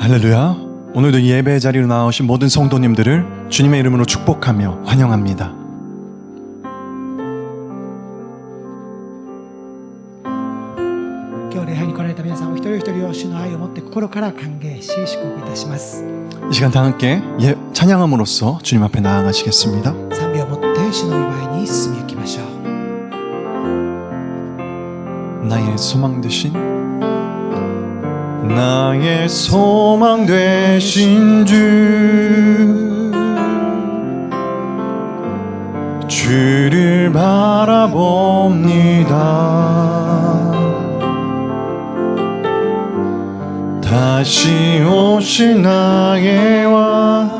할렐루야. 오늘도 이 예배의 자리로 나오신 모든 성도님들을 주님의 이름으로 축복하며 환영합니다.今日礼拝に来られた皆さんお一人お一人を主の愛を持って心から歓迎し祝福いたします。 이 시간 다 함께 찬양함으로써 주님 앞에 나아가시겠습니다. 賛美を持って主の御前に進み行きましょう。 나의 소망 되신 나의 소망 되신 주를 바라봅니다. 다시 오실 나의 왕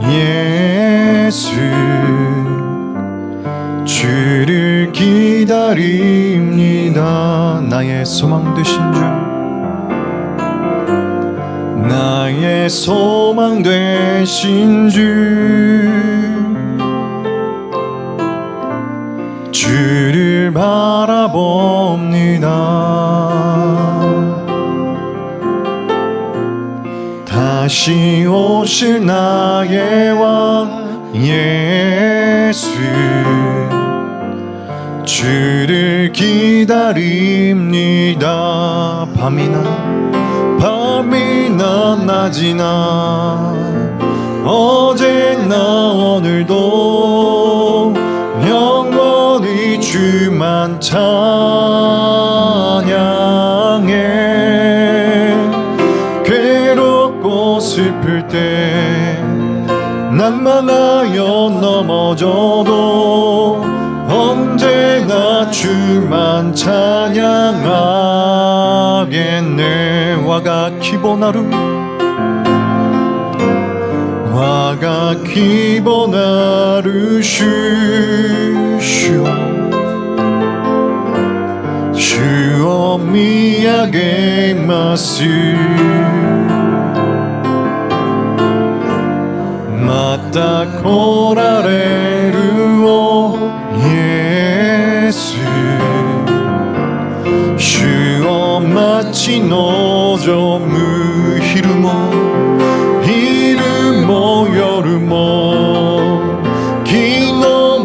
예수 주를 기다립니다. 나의 소망 되신 주 나의 소망 되신 주를 바라봅니다. 다시 오실 나의 왕 예수 주를 기다립니다. 밤이나 낮이나 어제나 오늘도 영원히 주만 찬양해. 괴롭고 슬플 때 난망하여 넘어져도 언제나 주만 찬양하겠네. 와가 키보나루 주여 미야게마스 마타 코라레루오 예수 주여 마치 노조무昼も昨日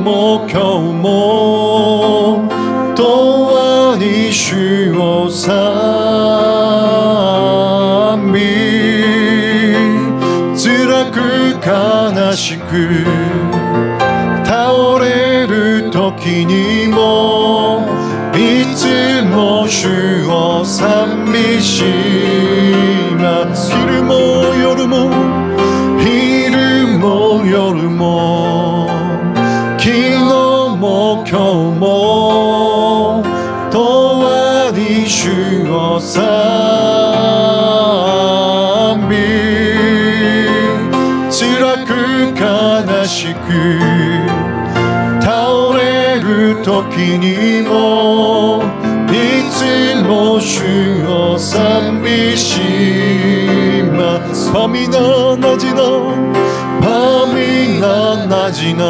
も今日も永遠に主を賛美。辛く悲しく倒れる時にもいつも主を賛美します。昼も夜も夜も昨日も今日も永遠に主を賛美。辛く悲しく倒れる時にもいつも主を賛美します。밤이나 낮이나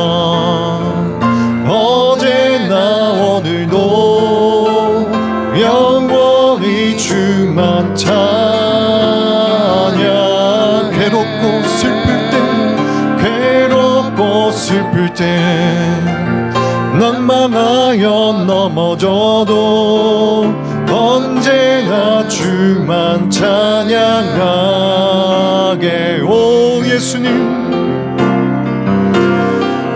어제나 오늘도 영원히 주만 찬양. 괴롭고 슬플 때 난망하여 넘어져도 언제나 주만 찬양하게.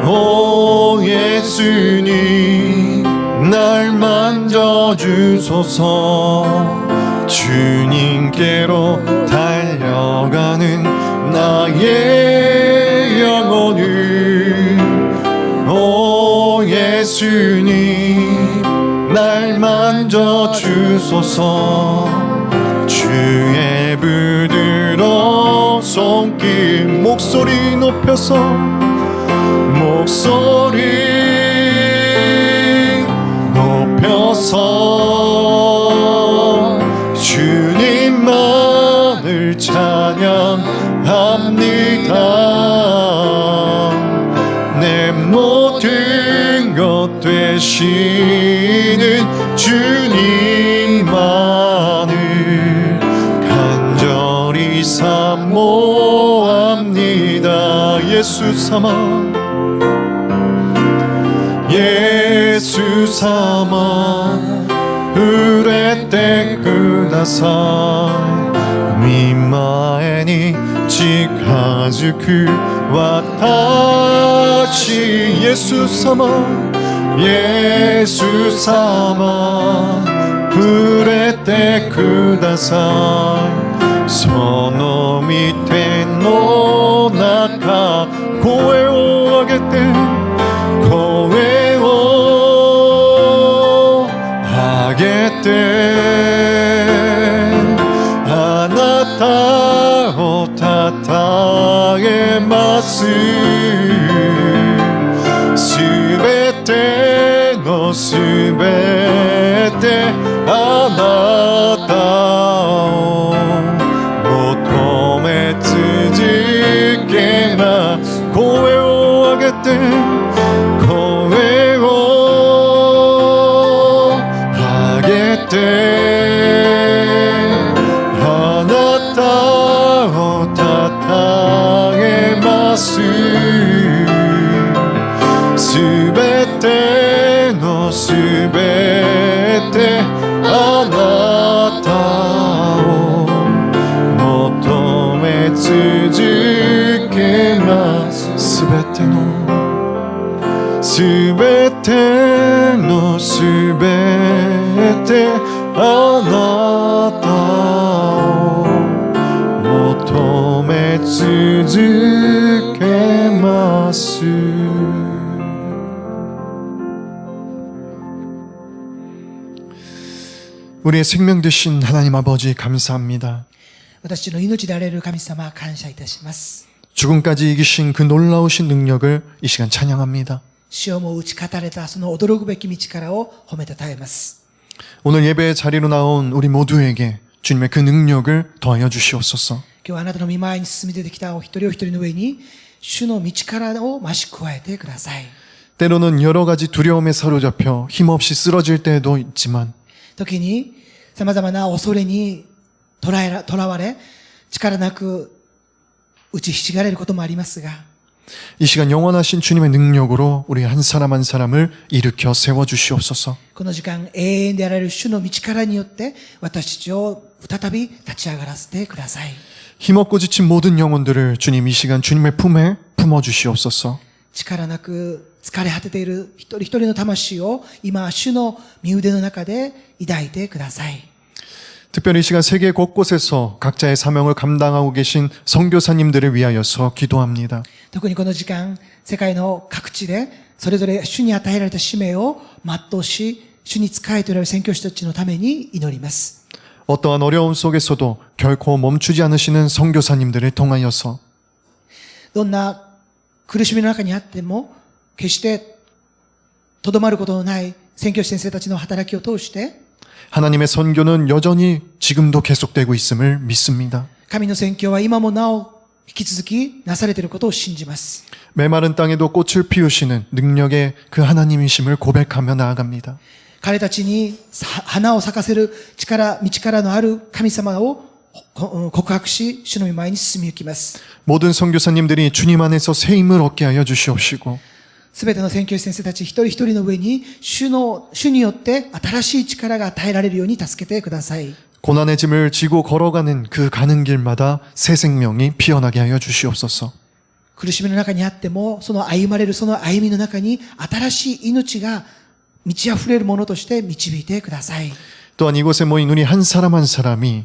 오 예수님 날 만져주소서. 주님께로 달려가는 나의 영혼을. 오 예수님 날 만져주소서. 주의 부드러운 손길. 목소리 높여서 주님만을 찬양합니다. 내 모든 것 되시는 주님만을 간절히 삼 예수様예수様触れてください御前に近づく私イエス様イエス様触れてくださいその御手の中声を上げて声を上げてあなたをたたえますすべてのすべてあなたを求め続けます声を上げて声を上げてあなたをたたえますすべてのすべてあなたを求め続けますすべてのすべてあなたを求め続けます우리의 생명 되신 하나님 아버지 감사합니다. 私の命であられる神様、感謝いたします。 죽음까지 이기신 그 놀라우신 능력을 이 시간 찬양합니다. 死をも打ち勝たれたその驚くべき道からを褒めたたえます。 오늘 예배의 자리로 나온 우리 모두에게 주님의 그 능력을 더하여 주시옵소서. 今日あなたの御前に進み出てきたお一人お一人の上に、主の道からを増し加えてください。 때로는 여러 가지 두려움에 사로잡혀 힘없이 쓰러질 때도 있지만 時に様々な恐れにとらわれ、力なく打ちひしがれることもありますが、 이 시간 영원하신 주님의 능력으로 우리 한 사람 한 사람을 일으켜 세워 주시옵소서. この時間永遠であられる主の道からによって私たちを再び立ち上がらせてください。 힘없고 지친 모든 영혼들을 주님 이 시간 주님의 품에 품어 주시옵소서. 力なく疲れ果てている一人一人の魂を今主の身腕の中で抱いてください。 특별히 이 시간 세계 곳곳에서 각자의 사명을 감당하고 계신 선교사님들을 위하여서 기도합니다. 特にこの時間世界の各地でそれぞれ主に与えられた使命を全うし主に仕えておられる宣教師たちのために祈ります。 어떠한 어려움 속에서도 결코 멈추지 않으시는 선교사님들을 통하여서 どんな苦しみの中にあっても決してとどまることのない宣教師先生たちの働きを通して 하나님의 선교는 여전히 지금도 계속되고 있음을 믿습니다. 神の宣教は今もなお引き続きなされていることを信じます。 메마른 땅에도 꽃을 피우시는 능력의 그 하나님이심을 고백하며 나아갑니다. 彼たちに花を咲かせる道からのある神様を告白し、主の御前に進み行きます。 모든 선교사님들이 주님 안에서 새 힘을 얻게 하여 주시옵시고 すべての宣教師先生たち一人一人の上に主によって新しい力が与えられるように助けてください。 고난의 짐을 지고 걸어가는 그 가는 길마다 새 생명이 피어나게 하여 주시옵소서. 苦しみの中にあっても、その歩まれるその歩みの中に新しい命が満ち溢れるものとして導いてください。 또한 이곳에 모인 우리 한 사람 한 사람이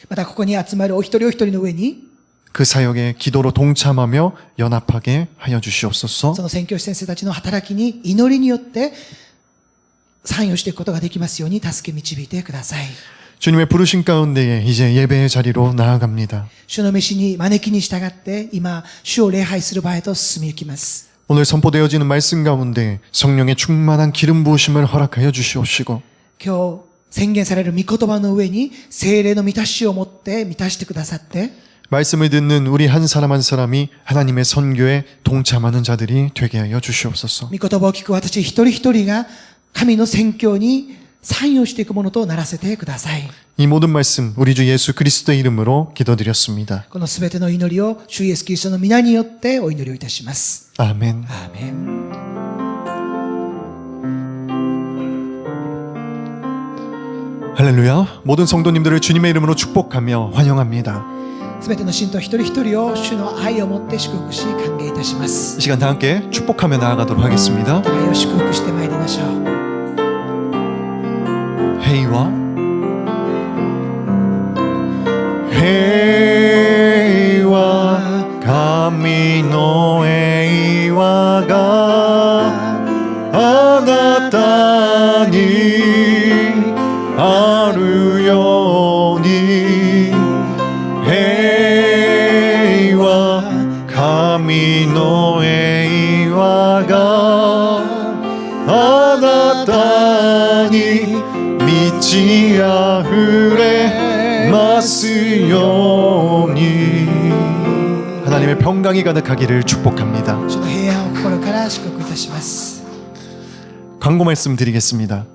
またここに集まるお一人お一人の上に 그 사역에 기도로 동참하며 연합하게 하여 주시옵소서. その宣教師先生たちの働きに祈りによって参与していくことができますように助け導いてください。 주님의 부르신 가운데에 이제 예배의 자리로 나아갑니다. 主の召しに招きに従って今主を礼拝する場へと進み行きます。 오늘 선포되어지는 말씀 가운데 성령의 충만한 기름 부으심을 허락하여 주시옵시고 今日宣言される御言葉の上に聖霊の満たしを持って満たしてくださって 말씀을 듣는 우리 한 사람 한 사람이 하나님의 선교에 동참하는 자들이 되게 하여 주시옵소서. 御言葉を聞く私一人一人が神の宣教に参与していくものとならせてください。 이 모든 말씀 우리 주 예수 그리스도의 이름으로 기도드렸습니다. このすべての祈りを主イエスキリストの皆によってお祈りをいたします。 아멘. アーメン。 할렐루야. 모든 성도님들을 주님의 이름으로 축복하며 환영합니다. すべての信徒一人一人を主の愛をもって祝福し歓迎いたします。 이 시간 다 함께 축복하며 나아가도록 하겠습니다. お互いを祝福してまいりましょう。 회의와 회의와神の栄和があなたにあるように平和神の栄和があなたに満ち溢れますように 하나님의 평강이 가득하기를 축복합니다. 主の平安を心から祝福いたします。 광고 말씀 드리겠습니다.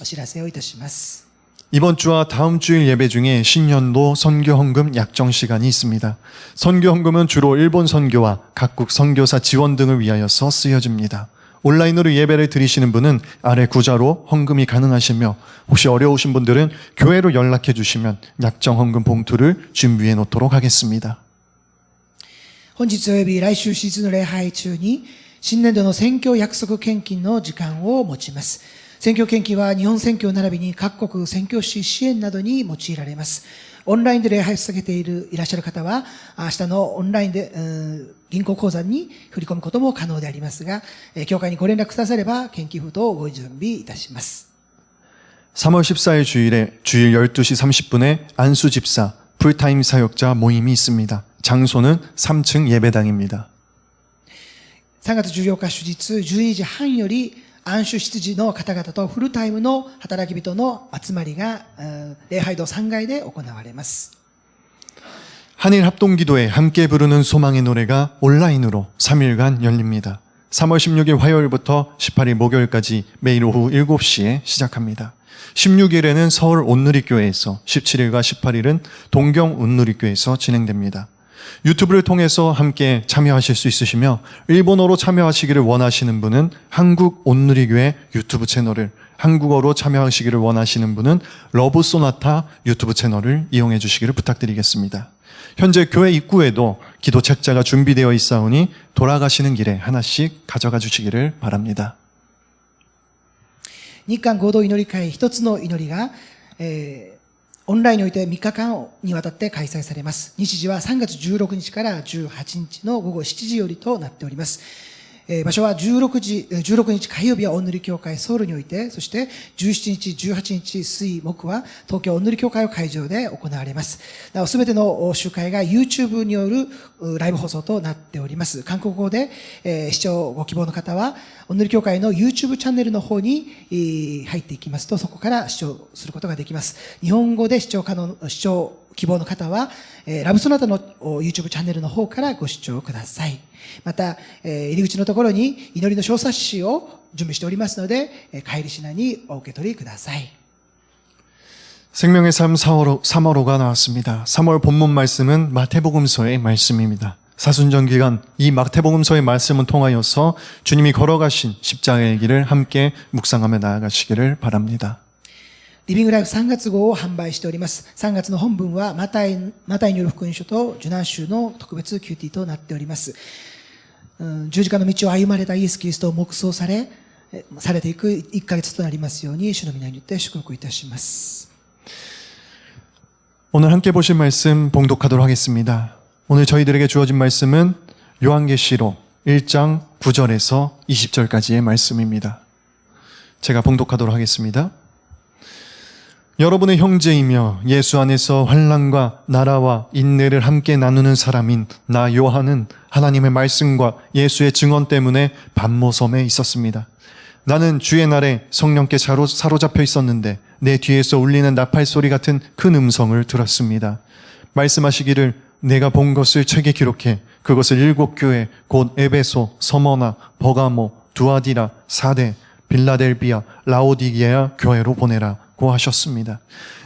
お知らせをいたします。 이번 주와 다음 주일 예배 중에 신년도 선교헌금 약정 시간이 있습니다. 선교헌금은 주로 일본 선교와 각국 선교사 지원 등을 위하여서 쓰여집니다. 온라인으로 예배를 드리시는 분은 아래 구자로 헌금이 가능하시며 혹시 어려우신 분들은 교회로 연락해 주시면 약정 헌금 봉투를 준비해 놓도록 하겠습니다. 本日および来週シーズンの礼拝中に新年度の選挙約束献金の時間を持ちます。選挙献金は日本選挙並びに各国選挙支支援などに用いられます。オンラインで礼拝を捧げていらっしゃる方は、明日のオンラインで、銀行口座に振り込むことも可能でありますが、教会にご連絡くだされば、献金封筒をご準備いたします。 3월 14일 주일에 주일 12시 30분에 안수 집사 풀타임 사역자 모임이 있습니다. 장소는 3층 예배당입니다. 3月14日主日12時半より、安守執事の方々とフルタイムの働き人の集まりが、礼拝堂3階で行われます。 한일 합동기도에 함께 부르는 소망의 노래가 온라인으로 3일간 열립니다. 3월 16일 화요일부터 18일 목요일까지 매일 오후 7시에 시작합니다. 16일에는 서울 온누리교회에서, 17일과 18일은 동경 온누리교회에서 진행됩니다. 유튜브를 통해서 함께 참여하실 수 있으시며 일본어로 참여하시기를 원하시는 분은 한국 온누리교회 유튜브 채널을, 한국어로 참여하시기를 원하시는 분은 러브소나타 유튜브 채널을 이용해 주시기를 부탁드리겠습니다. 현재 교회 입구에도 기도 책자가 준비되어 있사오니 돌아가시는 길에 하나씩 가져가 주시기를 바랍니다. 日韓合同祈り会一つの祈りが、オンラインにおいて3日間にわたって開催されます。日時は3月16日から18日の午後7時よりとなっております。場所は16日火曜日はおんぬり教会ソウルにおいて、そして17日、18日水木は東京おんぬり教会を会場で行われます。なおすべての集会が YouTube によるライブ放送となっております。韓国語で視聴ご希望の方は、おんぬり教会の YouTube チャンネルの方に入っていきますと、そこから視聴することができます。日本語で視聴希望の方は、ラブソナタの YouTube チャンネルの方からご視聴ください。また、入り口のところに祈りの小冊子を準備しておりますので、帰りしなにお受け取りください。 생명의 삶 3월호가 나왔습니다. 3월 본문 말씀은 마태복음서의 말씀입니다. 사순절 기간 이 마태복음서의 말씀을 통하여서 주님이 걸어가신 십자가의 길을 함께 묵상하며 나아가시기를 바랍니다. リビングライフ3月号を販売しております。3月の本文はマタイによる福音書と受難集の特別 QT となっております。十字架の道を歩まれたイエス・キリストを黙想されていく1ヶ月となりますように、主の皆によって祝福いたします。 오늘 함께 보실 말씀 봉독하도록 하겠습니다. 오늘 저희들에게 주어진 말씀은 요한계시록 1장 9절에서 20절까지의 말씀입니다. 제가 봉독하도록 하겠습니다. 여러분의 형제이며 예수 안에서 환난과 나라와 인내를 함께 나누는 사람인 나 요한은 하나님의 말씀과 예수의 증언 때문에 반모섬에 있었습니다. 나는 주의 날에 성령께 사로잡혀 있었는데 내 뒤에서 울리는 나팔 소리 같은 큰 음성을 들었습니다. 말씀하시기를 내가 본 것을 책에 기록해 그것을 7 교회 곧 에베소, 서머나, 버가모, 두아디라, 사데, 빌라델비아, 라오디게아 교회로 보내라고 하셨습니다.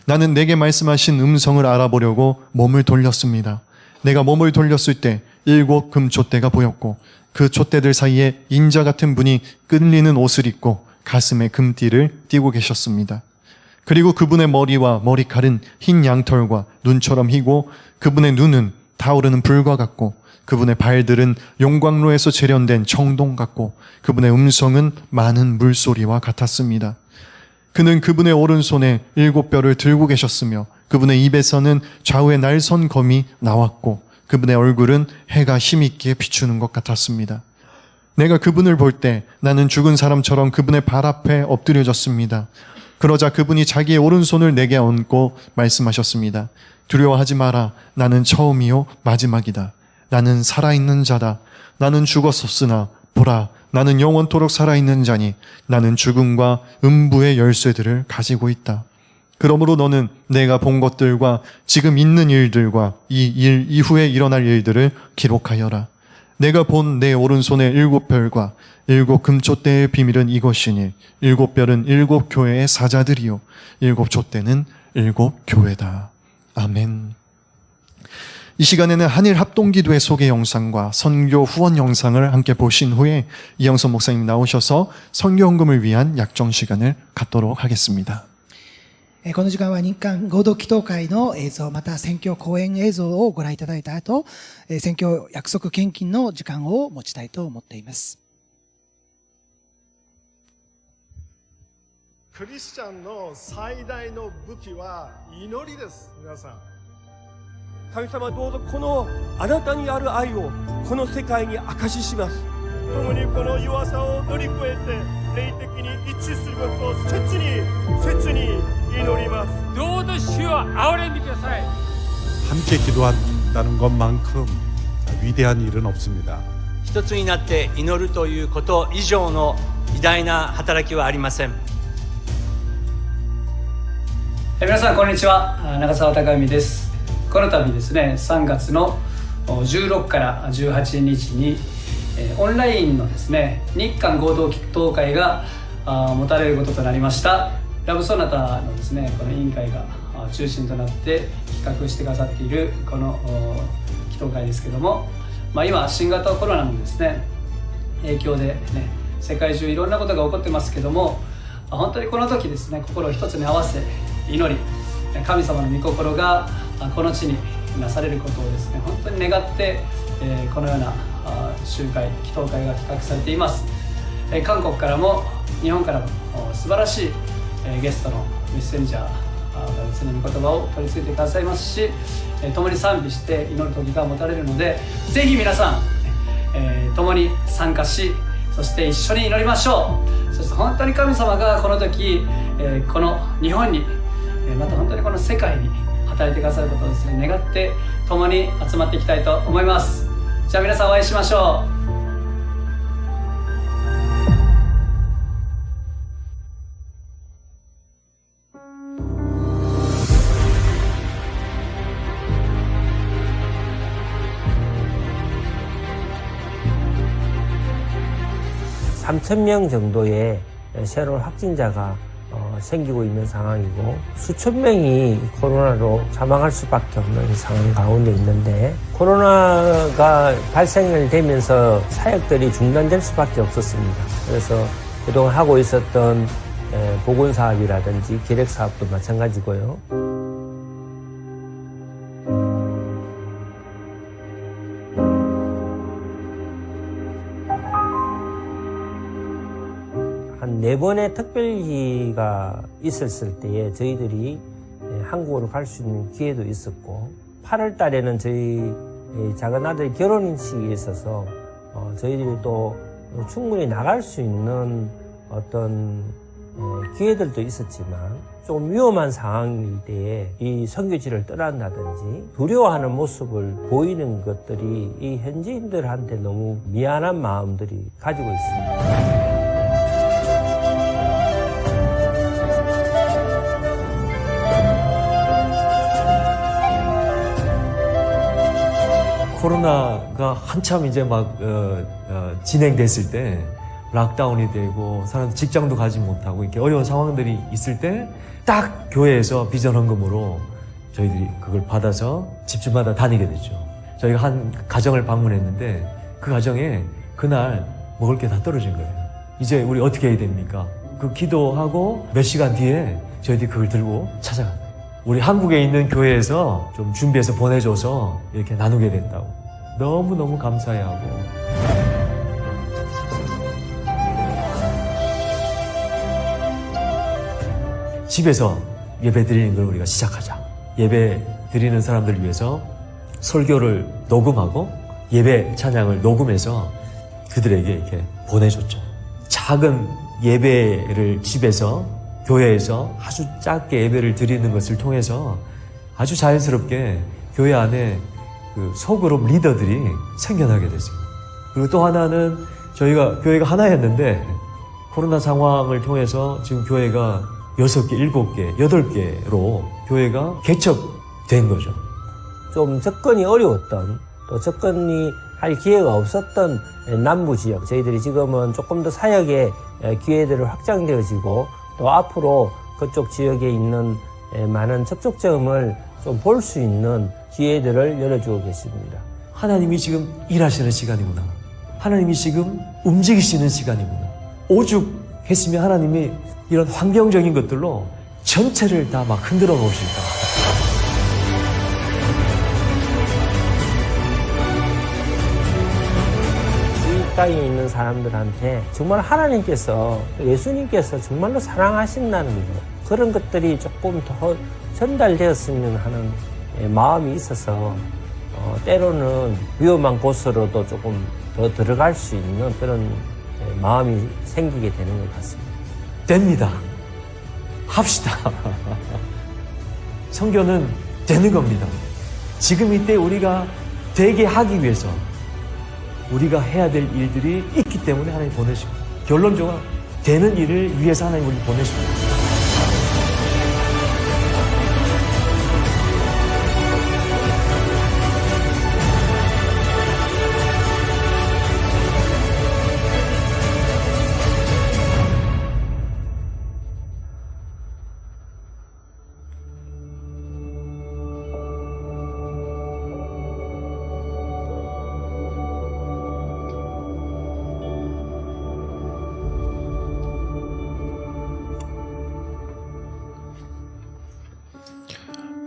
나는 내게 말씀하신 음성을 알아보려고 몸을 돌렸습니다. 내가 몸을 돌렸을 때 7 금촛대가 보였고 그 촛대들 사이에 인자 같은 분이 끌리는 옷을 입고 가슴에 금띠를 띠고 계셨습니다. 그리고 그분의 머리와 머리칼은 흰 양털과 눈처럼 희고 그분의 눈은 타오르는 불과 같고 그분의 발들은 용광로에서 재련된 청동 같고 그분의 음성은 많은 물소리와 같았습니다. 그는 그분의 오른손에 7뼈를 들고 계셨으며 그분의 입에서는 좌우에 날선 검이 나왔고 그분의 얼굴은 해가 힘있게 비추는 것 같았습니다. 내가 그분을 볼 때 나는 죽은 사람처럼 그분의 발 앞에 엎드려졌습니다. 그러자 그분이 자기의 오른손을 내게 얹고 말씀하셨습니다. 두려워하지 마라. 나는 처음이요 마지막이다. 나는 살아있는 자다. 나는 죽었었으나 보라, 나는 영원토록 살아있는 자니 나는 죽음과 음부의 열쇠들을 가지고 있다. 그러므로 너는 내가 본 것들과 지금 있는 일들과 이 일 이후에 일어날 일들을 기록하여라. 내가 본 내 오른손의 7별과 7 금촛대의 비밀은 이것이니 7별은 7 교회의 사자들이요 7 촛대는 7 교회다. 아멘. 이 시간에는 한일 합동기도회 소개 영상과 선교 후원 영상을 함께 보신 후에 이영선 목사님 나오셔서 선교 헌금을 위한 약정 시간을 갖도록 하겠습니다. この時間は日韓合同祈祷会の映像、また選挙講演映像をご覧いただいた後、選挙約束献金の時間を持ちたいと思っています。クリスチャンの最大の武器は祈りです。皆さん。神様どうぞこのあなたにある愛をこの世界に証しします。共にこの弱さを乗り越えて霊的に一致することを切に祈ります。 모두 주여 아우를 믿으사이. 함께 기도한다는 것만큼 위대한 일은 없습니다. 一つになって祈るということ以上の偉大な働きはありません。皆さんこんにちは、長澤貴文です。この度ですね、3月の16から18日にオンラインのですね、日韓合同祈祷会が持たれることとなりました。ラブソナタのですね、この委員会が中心となって企画してくださっているこの祈祷会ですけども、今新型コロナのですね影響でね、世界中いろんなことが起こってますけども、本当にこの時ですね、心を一つに合わせ祈り、神様の御心がこの地になされることをですね、本当に願って、このような集会、祈祷会が企画されています。韓国からも日本からも素晴らしいゲストのメッセンジャーがですね、御言葉を取り付いてくださいますし、共に賛美して祈る時が持たれるので、ぜひ皆さん、共に参加し、そして一緒に祈りましょう。そして本当に神様がこの時、この日本に、また本当にこの世界に働いてくださることをですね、願って共に集まっていきたいと思います。じゃあ皆さんお会いしましょう。3,000명 정도의 새로운 확진자가 생기고 있는 상황이고 수천 명이 코로나로 사망할 수밖에 없는 상황 가운데 있는데, 코로나가 발생을 되면서 사역들이 중단될 수밖에 없었습니다. 그래서 그동안 하고 있었던 보건사업이라든지 기획사업도 마찬가지고요. 한 4번의 특별기가 있었을 때에 저희들이 한국으로 갈 수 있는 기회도 있었고, 8월 달에는 저희 작은 아들 결혼식이 있어서 저희들이 또 충분히 나갈 수 있는 어떤 기회들도 있었지만, 좀 위험한 상황일 때에 이 선교지를 떠난다든지 두려워하는 모습을 보이는 것들이 이 현지인들한테 너무 미안한 마음들이 가지고 있습니다. 코로나가 한참 이제 막 진행됐을 때 락다운이 되고 사람들 직장도 가지 못하고 이렇게 어려운 상황들이 있을 때 딱 교회에서 비전 헌금으로 저희들이 그걸 받아서 집집마다 다니게 됐죠. 저희가 한 가정을 방문했는데 그 가정에 그날 먹을 게 다 떨어진 거예요. 이제 우리 어떻게 해야 됩니까? 그 기도하고 몇 시간 뒤에 저희들이 그걸 들고 찾아간 거예요. 우리 한국에 있는 교회에서 좀 준비해서 보내줘서 이렇게 나누게 됐다고. 너무너무 감사해하고. 집에서 예배 드리는 걸 우리가 시작하자. 예배 드리는 사람들을 위해서 설교를 녹음하고 예배 찬양을 녹음해서 그들에게 이렇게 보내줬죠. 작은 예배를 집에서 교회에서 아주 작게 예배를 드리는 것을 통해서 아주 자연스럽게 교회 안에 그 소그룹 리더들이 생겨나게 됐어요. 그리고 또 하나는 저희가 교회가 하나였는데 코로나 상황을 통해서 지금 교회가 6개, 7개, 8개로 교회가 개척된 거죠. 좀 접근이 어려웠던, 또 접근이 할 기회가 없었던 남부 지역, 저희들이 지금은 조금 더 사역의 기회들을 확장되어지고 또 앞으로 그쪽 지역에 있는 많은 접촉점을 좀 볼 수 있는 기회들을 열어주고 계십니다. 하나님이 지금 일하시는 시간이구나. 하나님이 지금 움직이시는 시간이구나. 오죽했으면 하나님이 이런 환경적인 것들로 전체를 다 막 흔들어 놓으실까. 이 땅에 있는 사람들한테 정말 하나님께서, 예수님께서 정말로 사랑하신다는 것, 그런 것들이 조금 더 전달되었으면 하는 마음이 있어서 때로는 위험한 곳으로도 조금 더 들어갈 수 있는 그런 마음이 생기게 되는 것 같습니다. 됩니다. 합시다. 선교는 되는 겁니다. 지금 이때 우리가 되게 하기 위해서 우리가 해야 될 일들이 있기 때문에 하나님 보내시고, 결론적으로 되는 일을 위해서 하나님 우리 보내십니다.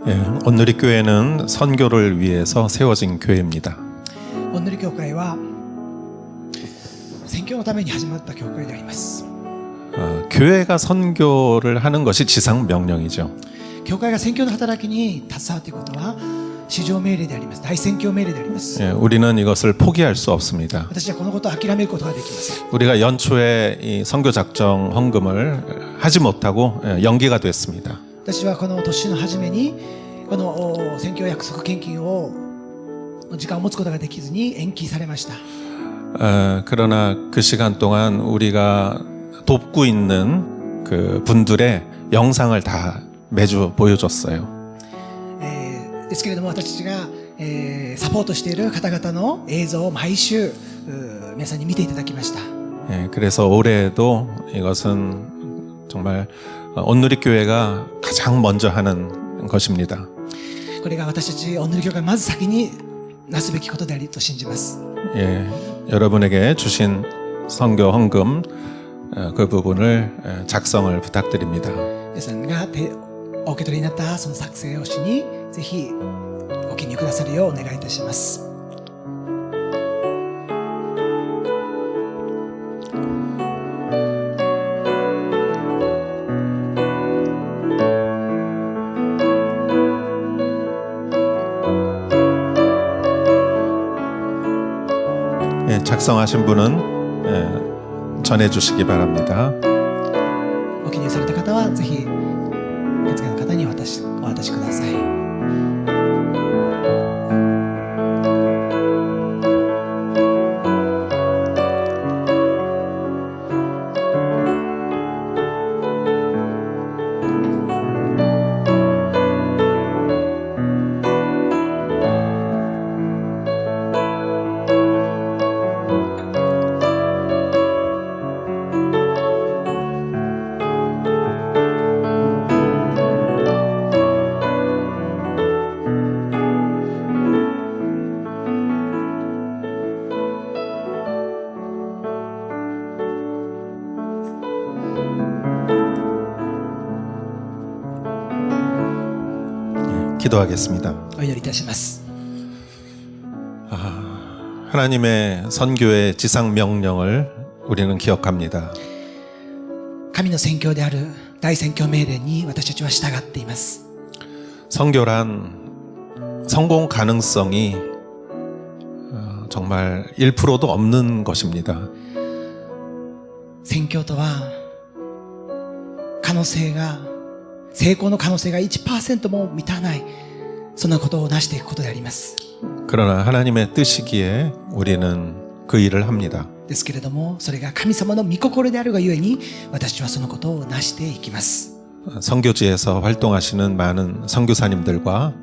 예, 온누리 교회는 선교를 위해서 세워진 교회입니다. おんぬり教会は宣教のために始まった教会であります。 교회가 선교를 하는 것이 지상 명령이죠. 教会が宣教の働きに携わっていることは至上命令であります。大宣教命令であります。 예, 우리는 이것을 포기할 수 없습니다. 私はこのことを諦めることができません。 우리가 연초에 이 선교 작정 헌금을 하지 못하고 연기가 됐습니다. 私はこの年の初めにこの宣教約束献金を時間を持つことができずに延期されました。 그러나 그 시간 동안 우리가 돕고 있는 그 분들의 영상을 다 매주 보여줬어요. ですけれども私たちが、サポートしている方々の映像を毎週皆さんに見ていただきました。 그래서 올해도 이것은 정말 온누리 교회가 가장 먼저 하는 것입니다. これが私たちオンヌリ教会がまず先になすべきことでありと信じます。 예, 여러분에게 주신 선교 헌금 그 부분을 작성을 부탁드립니다. 皆さんがお受け取りになったその作成用紙にぜひご記入くださるようお願いいたします。 작성하신 분은 전해주시기 바랍니다. ご記入された方はぜひ受付の方にお渡しください。 기도하겠습니다. お祈りいたします。 하나님의 선교의 지상 명령을 우리는 기억합니다. 神の宣教である大宣教命令に私たちは従っています。 선교란 성공 가능성이 정말 1%도 없는 것입니다. 宣教とは成功の可能性が 1% も満たない、そんなことを成していくことであります。 그러나 하나님의 뜻이기에 우리는 그 일을 합니다. ですけれども、それが神様の御心であるがゆえに、私たちはそのことを成していきます。 선교지에서 활동하시는 많은 선교사님들과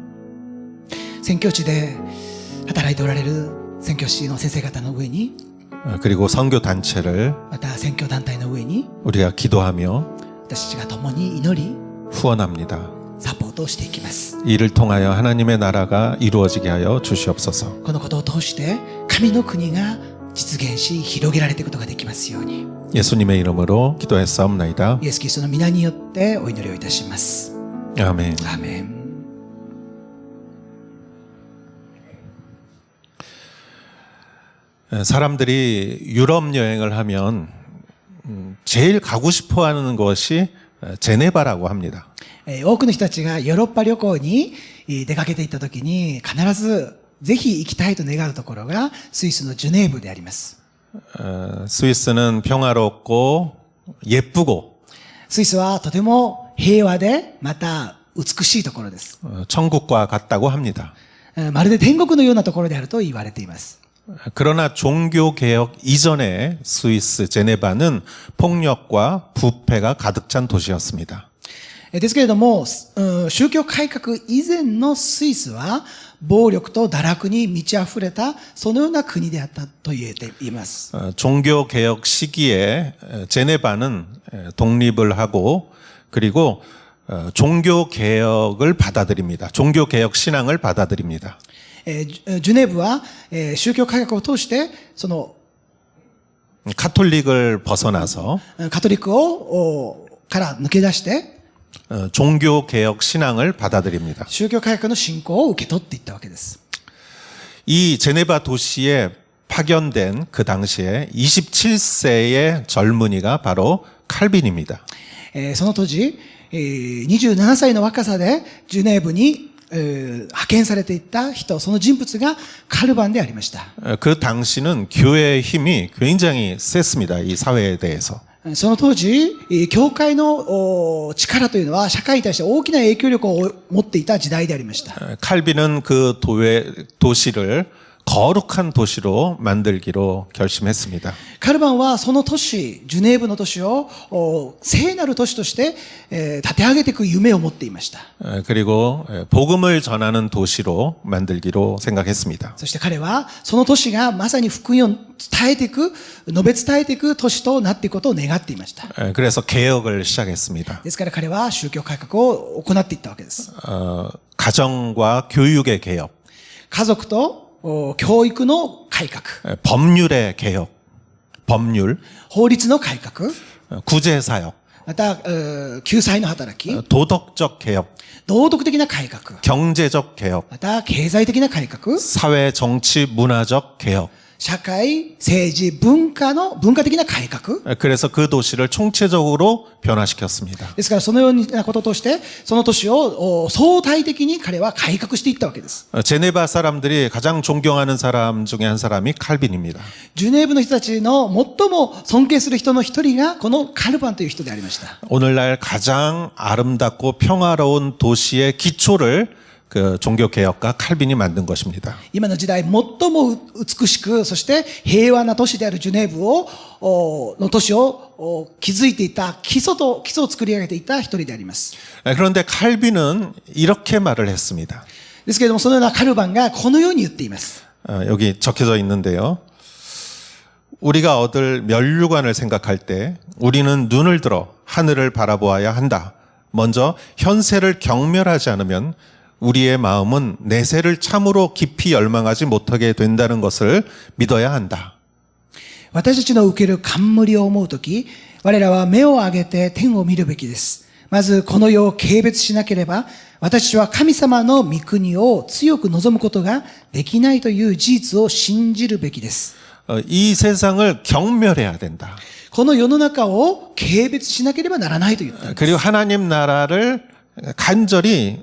宣教地で働いておられる宣教師の先生方の上に、 그리고 선교단체를 また宣教団体の上に、 우리가 기도하며 私たちが共に祈り、 후원합니다. サポートをしていきます。 이를 통하여 하나님의 나라가 이루어지게 하여 주시옵소서. このことを通して神の国が実現し広げられていくことができますように、 예수님의 이름으로 기도했사옵나이다. イエス・キリストの皆によってお祈りをいたします。 아멘. アーメン。 사람들이 유럽 여행을 하면 제일 가고 싶어하는 것이 제네바라고 합니다. 多くの人たちがヨーロッパ旅行に出かけていったときに必ずぜひ行きたいと願うところがスイスのジュネーブであります。 스위스는 평화롭고 예쁘고 スイスはとても平和でまた美しいところです。 천국과 같다고 합니다. まるで天国のようなところであると言われています。 그러나 종교개혁 이전에 스위스 제네바는 폭력과 부패가 가득 찬 도시였습니다. ですけれども、宗教改革以前のスイスは暴力と堕落に満ち溢れたそのような国であったと言えています。 종교개혁 시기에 제네바는 독립을 하고 그리고 종교개혁을 받아들입니다. 종교개혁 신앙을 받아들입니다. ジュネーブは宗教改革を通してその 카톨릭을 벗어나서 カトリックをから抜け出して 종교개혁 신앙을 받아들입니다. 宗教改革の信仰を受け取っていったわけです。 이 제네바 도시에 파견된 그 당시에 27세의 젊은이가 바로 칼빈입니다. その当時27歳の若さでジュネーブに派遣されていった人、その人物がカルバンでありました。 그 당시는 교회의 힘이 굉장히 셌습니다. 이 사회에 대해서. その当時、教会の力というのは社会に対して大きな影響力を持っていた時代でありました。 칼빈은 그 도시를 거룩한 도시로 만들기로 결심했습니다. カルバンはその都市、ジュネーブの都市を聖なる都市として立て上げていく夢を持っていました。 그리고 복음을 전하는 도시로 만들기로 생각했습니다. そして彼はその都市がまさに福音を伝えていく、述べ伝えていく都市となっていくことを願っていました。 그래서 개혁을 시작했습니다. ですから彼は宗教改革を行っていったわけです。 가정과 교육의 개혁, 家族と教育の改革、 법률의 개혁, 법률, 法律の改革、 구제사역, また救済の働き、 도덕적 개혁, 道徳的な改革、 경제적 개혁, また経済的な改革、 사회, 정치, 문화적 개혁. 社会、政治、文化的な改革。 그래서 그 도시를 총체적으로 변화시켰습니다. ですからそのようなこととして、その都市を相対的に彼は改革していったわけです。 제네바 사람들이 가장 존경하는 사람 중에 한 사람이 칼빈입니다. ジュネーブの人たちの最も尊敬する人の一人がこのカルバンという人でありました。 오늘날 가장 아름답고 평화로운 도시의 기초를 그 종교개혁가 칼빈이 만든 것입니다. 今の時代最も美しく、そして平和な都市であるジュネーブの都市を築いていた基礎を作り上げていた一人であります。 그런데 칼빈은 이렇게 말을 했습니다. ですけれどもそのようなカルバンがこのように言っています。 여기 적혀져 있는데요. 우리가 얻을 면류관을 생각할 때 우리는 눈을 들어 하늘을 바라보아야 한다. 먼저 현세를 경멸하지 않으면 우리의 마음은 내세를 참으로 깊이 열망하지 못하게 된다는 것을 믿어야 한다. 私たちの受ける冠を思うとき、我らは目を上げて天を見るべきです。まずこの世を軽蔑しなければ、私は神様の御国を強く望むことができないという事実を信じるべきです。 이 세상을 경멸해야 된다. この世の中を軽蔑しなければならないと言ったんです。 그리고 하나님 나라를 간절히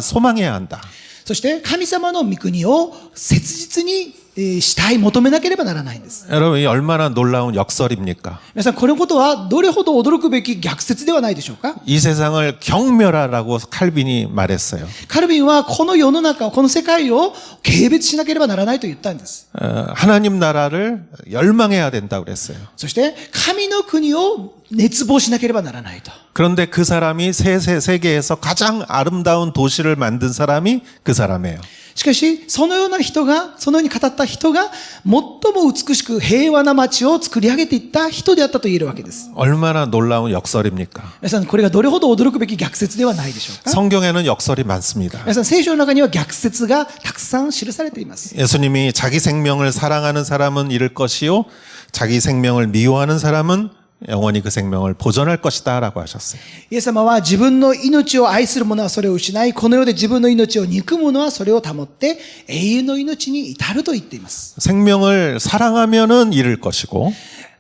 소망해야 한다. そして神様の御国を切実にしたい、求めなければならないんです。 여러분, 이 얼마나 놀라운 역설입니까? 皆さん、このことはどれほど驚くべき逆説ではないでしょうか。 이 세상을 경멸하라고 칼빈이 말했어요. カルビンはこの世の中、この世界を軽蔑しなければならないと言ったんです。 하나님 나라를 열망해야 된다고 그랬어요. そして神の国を熱望しなければならないと。 그런데 그 사람이 세계에서 가장 아름다운 도시를 만든 사람이 그 사람이에요. しかし、そのような人が、そのように語った人が、最も美しく平和な街を作り上げていった人であったと言えるわけです。 얼마나 놀라운 역설입니까? 皆さん、これがどれほど驚くべき逆説ではないでしょうか。 성경에는 역설이 많습니다. 皆さん、聖書の中には逆説がたくさん記されています。 예수님이 자기 생명을 사랑하는 사람은 잃을 것이요, 자기 생명을 미워하는 사람은 영원히 그 생명을 보존할 것이다 라고 하셨어요. イエス様は自分の命を愛する者はそれを失い、この世で自分の命を憎む者はそれを保って永遠の命に至ると言っています。 생명을 사랑하면은 잃을 것이고,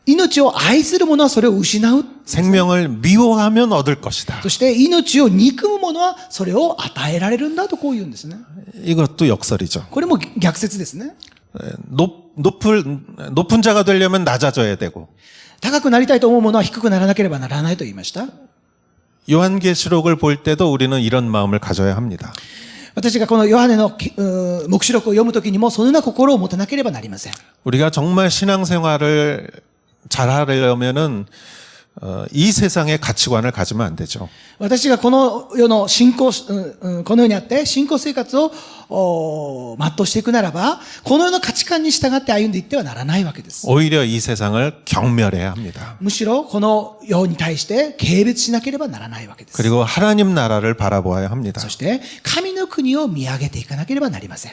命を愛する者はそれを失う。 생명을 미워하면 얻을 것이다. そして命を憎む者はそれを与えられるんだとこう言うんですね。 이것도 역설이죠. これも逆説ですね。 높은 자가 되려면 낮아져야 되고, 高くなりたいと思う者は低くならなければならないと言いました。 요한계시록을 볼 때도 우리는 이런 마음을 가져야 합니다. 私がこのヨハネの黙示録を読むときにもそのような心を持たなければなりません。 우리가 정말 신앙생활을 잘하려면은 이 세상의 가치관을 가지면 안 되죠. 私がこの世の信仰、この世にあって信仰生活を全うしていくならば、この世の価値観に従って歩んでいってはならないわけです。 오히려 이 세상을 경멸해야 합니다. むしろこの世に対して軽蔑しなければならないわけです。 그리고 하나님 나라를 바라보아야 합니다. そして神の国を見上げていかなければなりません。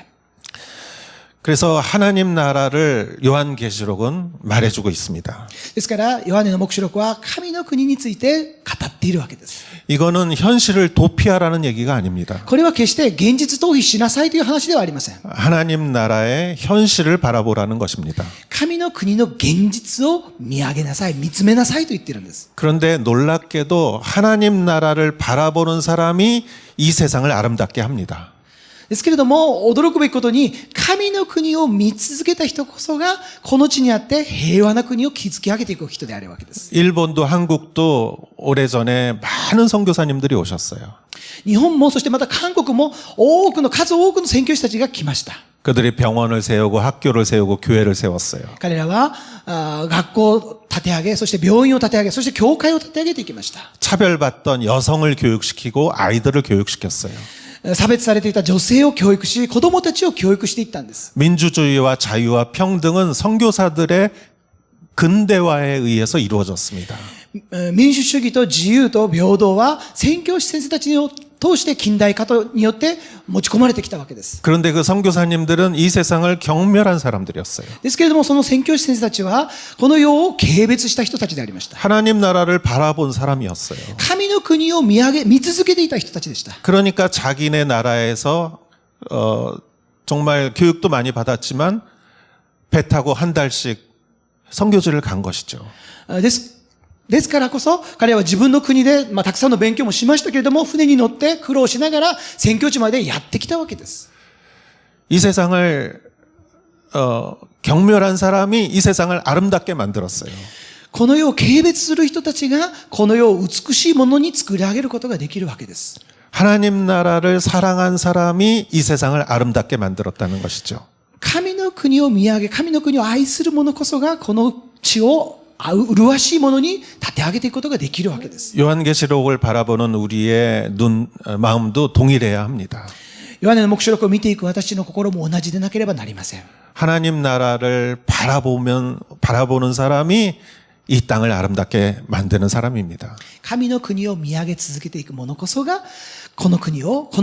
그래서 하나님 나라를 요한계시록은 말해주고 있습니다. ですからヨハネの黙示録は神の国について語っているわけです。 이거는 현실을 도피하라는 얘기가 아닙니다. これは決して現実逃避しなさいという話ではありません。 하나님 나라의 현실을 바라보라는 것입니다. 神の国の現実を見上げなさい、見つめなさいと言っているんです。 그런데 놀랍게도 하나님 나라를 바라보는 사람이 이 세상을 아름답게 합니다. ですけれども、驚くべきことに、神の国を見続けた人こそが、この地にあって平和な国を築き上げていく人であるわけです。 일본도 한국도 오래전에 많은 선교사님들이 오셨어요. 日本も、そしてまた韓国も、数多くの宣教師たちが来ました。 그들이 병원을 세우고 학교를 세우고 교회를 세웠어요. 彼らは、学校を立て上げ、そして病院を立て上げ、そして教会を立て上げていきました。 차별받던 여성을 교육시키고 아이들을 교육시켰어요. 差別されていた女性を教育し、子供たちを教育していったんです。 민주주의와 자유와 평등은 선교사들의 근대화에 의해서 이루어졌습니다. 民主主義と自由と平等は宣教師先生たちを通して近代化によって持ち込まれてきたわけです。 그런데 그 선교사님들은 이 세상을 경멸한 사람들이었어요. ですけれども、その宣教師先生たちはこの世を軽蔑した人たちでありました。 하나님 나라를 바라본 사람이었어요. 神の国を見続けていた人たちでした。 그러니까 자기네 나라에서 정말 교육도 많이 받았지만 배 타고 한 달씩 선교지를 간 것이죠. ですからこそ、彼は自分の国で、たくさんの勉強もしましたけれども、船に乗って苦労しながら宣教地までやってきたわけです。 이 세상을 경멸한 사람이 이 세상을 아름답게 만들었어요. この世を軽蔑する人たちが、この世を美しいものに作り上げることができるわけです。 하나님 나라를 사랑한 사람이 이 세상을 아름답게 만들었다는 것이죠. 神の国を見上げ、神の国を愛する者こそが、この地を麗しいものに立て上げていくことができるわけです。 요한계시록을 바라보는 우리의 마음도 동일해야 합니다. ヨハネの黙示録を見ていく私の心も同じでなければなりません。 하나님 나라를 바라보는 사람이 이 땅을 아름답게 만드는 사람입니다. 神の国を見上げ続けていく者こそが、この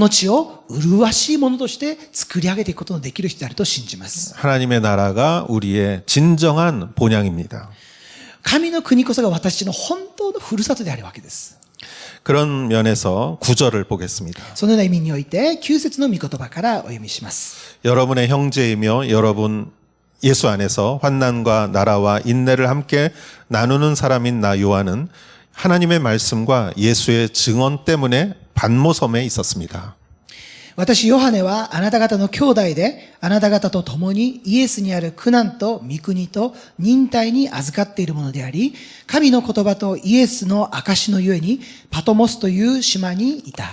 地を麗しいものとして作り上げていくことのできる人であると信じます。 하나님의 나라가 우리의 진정한 본향입니다. 神の国こそが私の本当のふるさとであるわけです。 그런 면에서 구절을 보겠습니다. そのような意味において、9節の御言葉からお読みします。 여러분의 형제이며 여러분 예수 안에서 환난과 나라와 인내를 함께 나누는 사람인 나 요한은 하나님의 말씀과 예수의 증언 때문에 반모섬에 있었습니다. 私、ヨハネはあなた方の兄弟で、あなた方と共にイエスにある苦難と御国と忍耐に預かっているものであり、神の言葉とイエスの証のゆえに、パトモスという島にいた。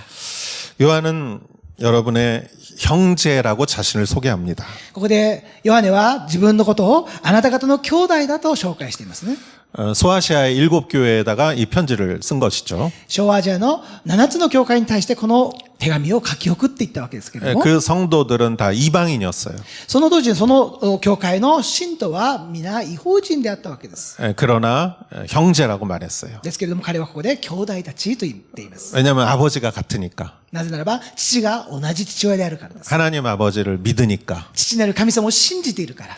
요한은 여러분의 형제라고 자신을 소개합니다. ここで、ヨハネは自分のことをあなた方の兄弟だと紹介していますね。 소아시아의 7교회에다가 이 편지를 쓴 것이죠. 小アジアの7つの教会に対してこの手紙を書き送っていったわけですけれども、 그 성도들은 다 이방인이었어요. その当時、その教会の信徒は皆異邦人であったわけです。 그러나 형제라고 말했어요. ですけれども彼はここで兄弟たちと言っています。 왜냐하면 아버지가 같으니까. なぜならば、父が同じ父親であるからです。 하나님 아버지를 믿으니까. 父なる神様を信じているから。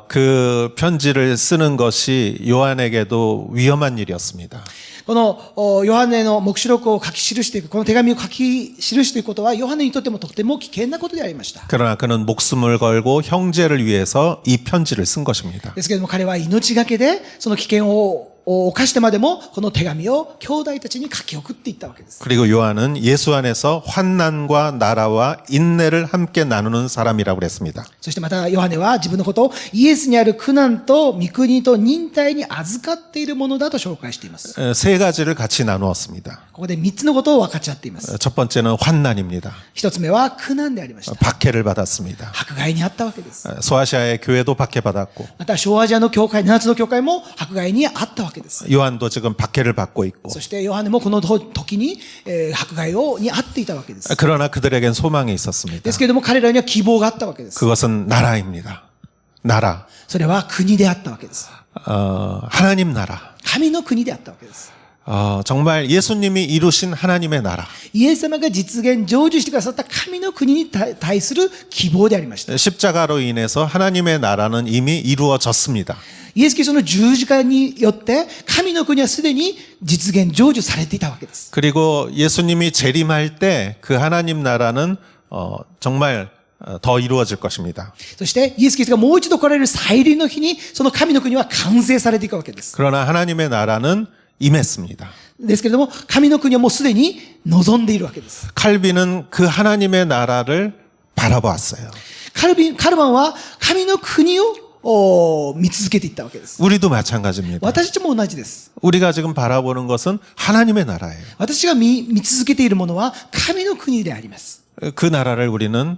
그 편지를 쓰는 것이 요한에게도 위험한 일이었습니다. このヨハネの黙示録を書き記していく、この手紙を書き記していくことは、ヨハネにとってもとても危険なことでありました。 그러나 그는 목숨을 걸고 형제를 위해서 이 편지를 쓴 것입니다. ですけれども彼は命がけで、その危険を犯してまでも、この手紙を兄弟たちに書き送っていったわけです。 그리고 요한은 예수 안에서 환난과 나라와 인내를 함께 나누는 사람이라고 그랬습니다. そしてまた、ヨハネは自分のことをイエスにある苦難と御国と忍耐に預かっているものだと紹介しています。 세 가지를 같이 나누었습니다. ここで3つのことを分かち合っています。 첫 번째는 환난입니다. 1つ目は苦難でありました。 박해를 받았습니다. 迫害にあったわけです。 소아시아의 교회도 박해받았고 また、小アジアの教会、7つの教会も迫害にあったわけです。 요한도 지금 박해를 받고 있고 そしてヨハネもこの時に、迫害にあっていたわけです。 그러나 그들에겐 소망이 있었습니다. ですけれども彼らには希望があったわけです。 그것은 나라입니다. 나라. それは国であったわけです。 하나님 나라. 神の国であったわけです。 정말 예수님이 이루신 하나님의 나라. イエス様が実現、成就してくださった神の国に対する希望でありました。 십자가로 인해서 하나님의 나라는 이미 이루어졌습니다. イエス・キリストの十字架によって神の国はすでに実現、成就されていたわけです。 그리고 예수님이 재림할 때 그 하나님 나라는 정말 더 이루어질 것입니다. そしてイエス・キリストがもう一度来られる再臨の日にその神の国は完成されていくわけです。 그러나 하나님의 나라는 임했습니다. ですけれども神の国はもうすでに望んでいるわけです。 칼빈은 그 하나님의 나라를 바라보았어요. カルバンは神の国を見続けていったわけです。 우리도 마찬가지입니다. 私たちも同じです。 우리가 지금 바라보는 것은 하나님의 나라예요. 私が見続けているものは神の国であります。 그 나라를 우리는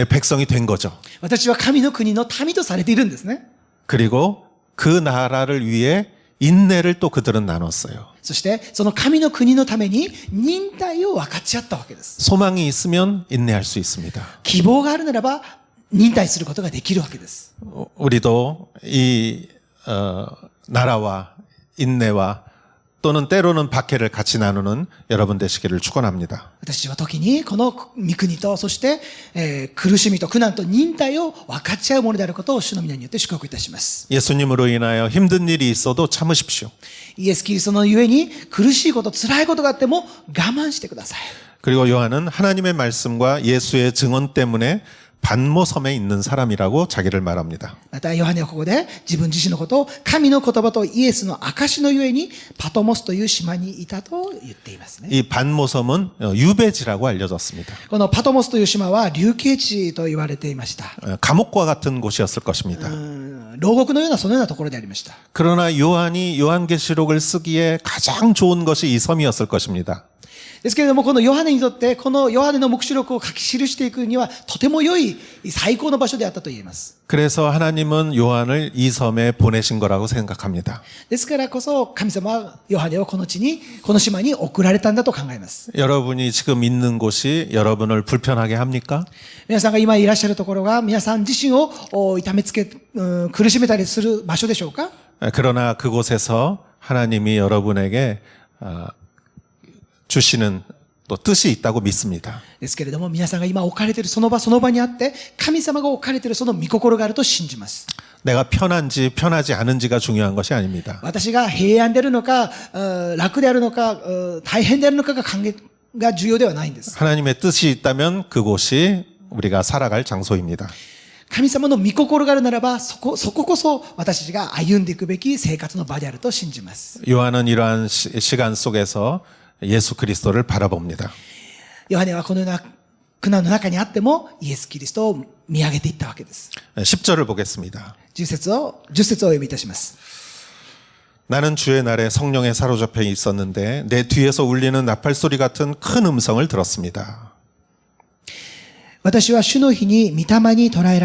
백성이 된 거죠. 私は神の国の民とされているんですね。 그리고 그 나라를 위해 인내를 또 그들은 나눴어요. そしてその神の国のために忍耐を分かち合ったわけです。 소망이 있으면 인내할 수 있습니다. 希望があるならば忍耐することができるわけです。 우리도 이 나라와 인내와 또는 때로는 박해를 같이 나누는 여러분 되시기를 축원합니다. 私は時にこの御国とそして、苦しみと苦難と忍耐を分かち合うものであることを主の皆によって祝福いたします。 예수님으로 인하여 힘든 일이 있어도 참으십시오. イエス・キリストのゆえに苦しいこと、辛いことがあっても我慢してください。 그리고 요한은 하나님의 말씀과 예수의 증언 때문에 반모섬에 있는 사람이라고 자기를 말합니다. またヨハネはここで自分自身のことを神の言葉とイエスの証のゆえにパトモスという島にいたと言っていますね。 이 반모섬은 유배지라고 알려졌습니다. このパトモスという島は流刑地と言われていました。 감옥과 같은 곳이었을 것입니다. 牢獄のようなそのようなところでありました。 그러나 요한이 요한계시록을 쓰기에 가장 좋은 것이 이 섬이었을 것입니다. ですけれども、このヨハネにとって、このヨハネの黙示録を書き記していくには、とても良い、最高の場所であったと言えます。 그래서 하나님은 요한을 이 섬에 보내신 거라고 생각합니다. ですからこそ、神様はヨハネをこの地に、この島に送られたんだと考えます。 여러분이 지금 있는 곳이 여러분을 불편하게 합니까? 皆さんが今いらっしゃるところが、皆さん自身を痛めつけ、苦しめたりする場所でしょうか？ 그러나 그곳에서 하나님이 여러분에게 주시는 또 뜻이 있다고 믿습니다. ですけれども、皆さんが今置かれているその場その場にあって、神様が置かれているその御心があると信じます。 내가 편한지 편하지 않은지가 중요한 것이 아닙니다. 私が平安であるのか、楽であるのか、大変であるのかが重要ではないんです。 하나님의 뜻이 있다면 그곳이 우리가 살아갈 장소입니다. 神様の御心があるならば、そここそ私たちが歩んでいくべき生活の場であると信じます。 요한은 이러한 시간 속에서 예수 그리스도를 바라봅니다. ヨハネはこのような苦難の中にあっても、イエス・キリストを見上げていったわけです。 10절을 보겠습니다. 10節をお読みいたします。 나는 주의 날에 성령에 사로잡혀 있었는데 내 뒤에서 울리는 나팔 소리 같은 큰 음성을 들었습니다. 私は主の日に御霊に捉え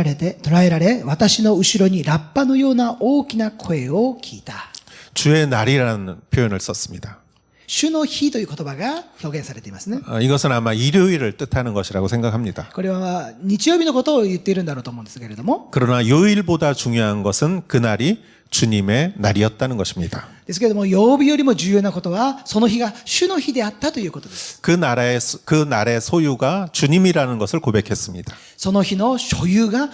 られ、私の後ろにラッパのような大きな声を聞いた。 주의 날이라는 표현을 썼습니다. 主の日という言葉が表現されていますね。 이것은 아마 일요일을 뜻하는 것이라고 생각합니다. これは日曜日のことを言っているんだろうと思うんですけれども、 그러나 요일보다 중요한 것은 그날이 주님의 날이었다는 것입니다. ですけれども、曜日よりも重要なことは、その日が主の日であったということです。 그 날의 소유가 주님이라는 것을 고백했습니다. その日の所有が、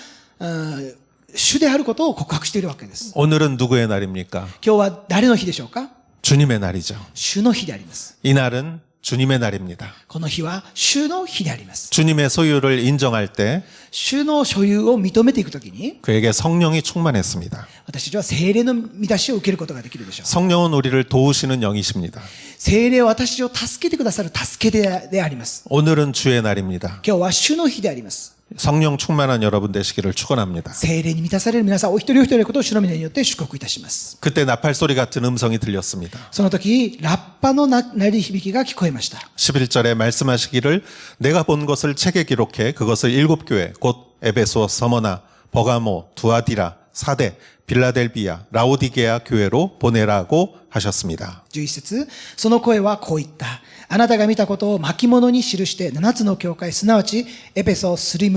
主であることを告白しているわけです。 오늘은 누구의 날입니까? 今日は誰の日でしょうか？ 주님의 날이죠. 主の日であります。 이 날은 주님의 날입니다. この日は主の日であります。 주님의 소유를 인정할 때 主の所有を認めていくときに、 그에게 성령이 충만했습니다. 私たちは聖霊の満たしを受けることができるでしょう。 성령은 우리를 도우시는 영이십니다. 聖霊は私たちを助けてくださる助け手であります。 오늘은 주의 날입니다. 今日は主の日であります。 성령 충만한 여러분 되시기를 축원합니다. 聖霊に満たされる皆さんお一人お一人のことを主の皆によって祝福いたします。 그때 나팔 소리 같은 음성이 들렸습니다. その時、ラッパの鳴り響きが聞こえました。 11절에 말씀하시기를 내가 본 것을 책에 기록해 그것을 7교회 곧 에베소, 서머나, 버가모, 두아디라, 사데, 빌라델비아, 라오디게아 교회로 보내라고 하셨습니다. 11節、その声はこう言った。あなたが見たことを巻物に記して7つの教会、すなわちエペソ、スミ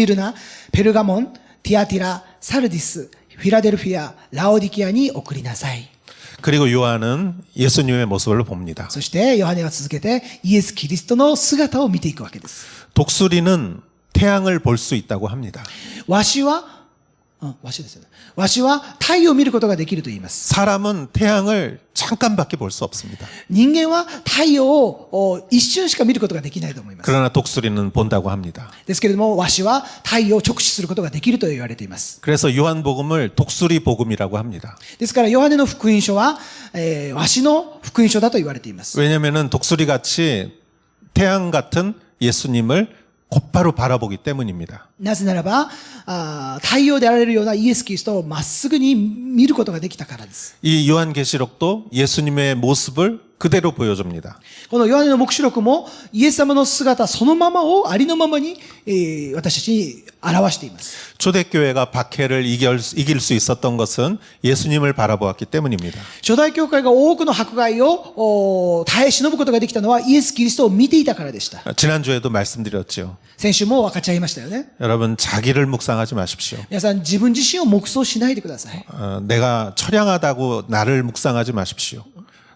ルナ、ペルガモン、ティアティラ、サルディス、フィラデルフィア、ラオディキアに送りなさい。 그리고 요한은 예수님의 모습을 봅니다. そしてヨハネは続けてイエス・キリストの姿を見ていくわけです。 독수리는 태양을 볼 수 있다고 합니다. わしは太陽を見ることができると言います。 사람은 태양을 잠깐밖에 볼 수 없습니다. 人間は太陽を一瞬しか見ることができないと思います。 그러나 독수리는 본다고 합니다. ですけれども、わしは太陽を直視することができると言われています。 그래서 요한복음을 독수리 복음이라고 합니다. ですから、ヨハネの福音書は、わしの福音書だと言われています。 왜냐하면 독수리같이 태양 같은 예수님을 곧바로 바라보기 때문입니다. なぜならば、太陽であられるようなイエス・キリストをまっすぐに見ることができたからです。 이 요한계시록도 예수님의 모습을 그대로 보여줍니다. このヨハネの黙示録もイエス様の姿そのままをありのままに、私たちに表しています。 초대교회가 박해를 이길 수 있었던 것은 예수님을 바라보았기 때문입니다. 初代教会が多くの迫害を耐え忍ぶことができたのはイエス・キリストを見ていたからでした。 지난주에도 말씀드렸죠. 先週も分かち合いましたよね。 여러분 자기를 묵상하지 마십시오. 皆さん自分自身を黙想しないでください。 내가 처량하다고 나를 묵상하지 마십시오.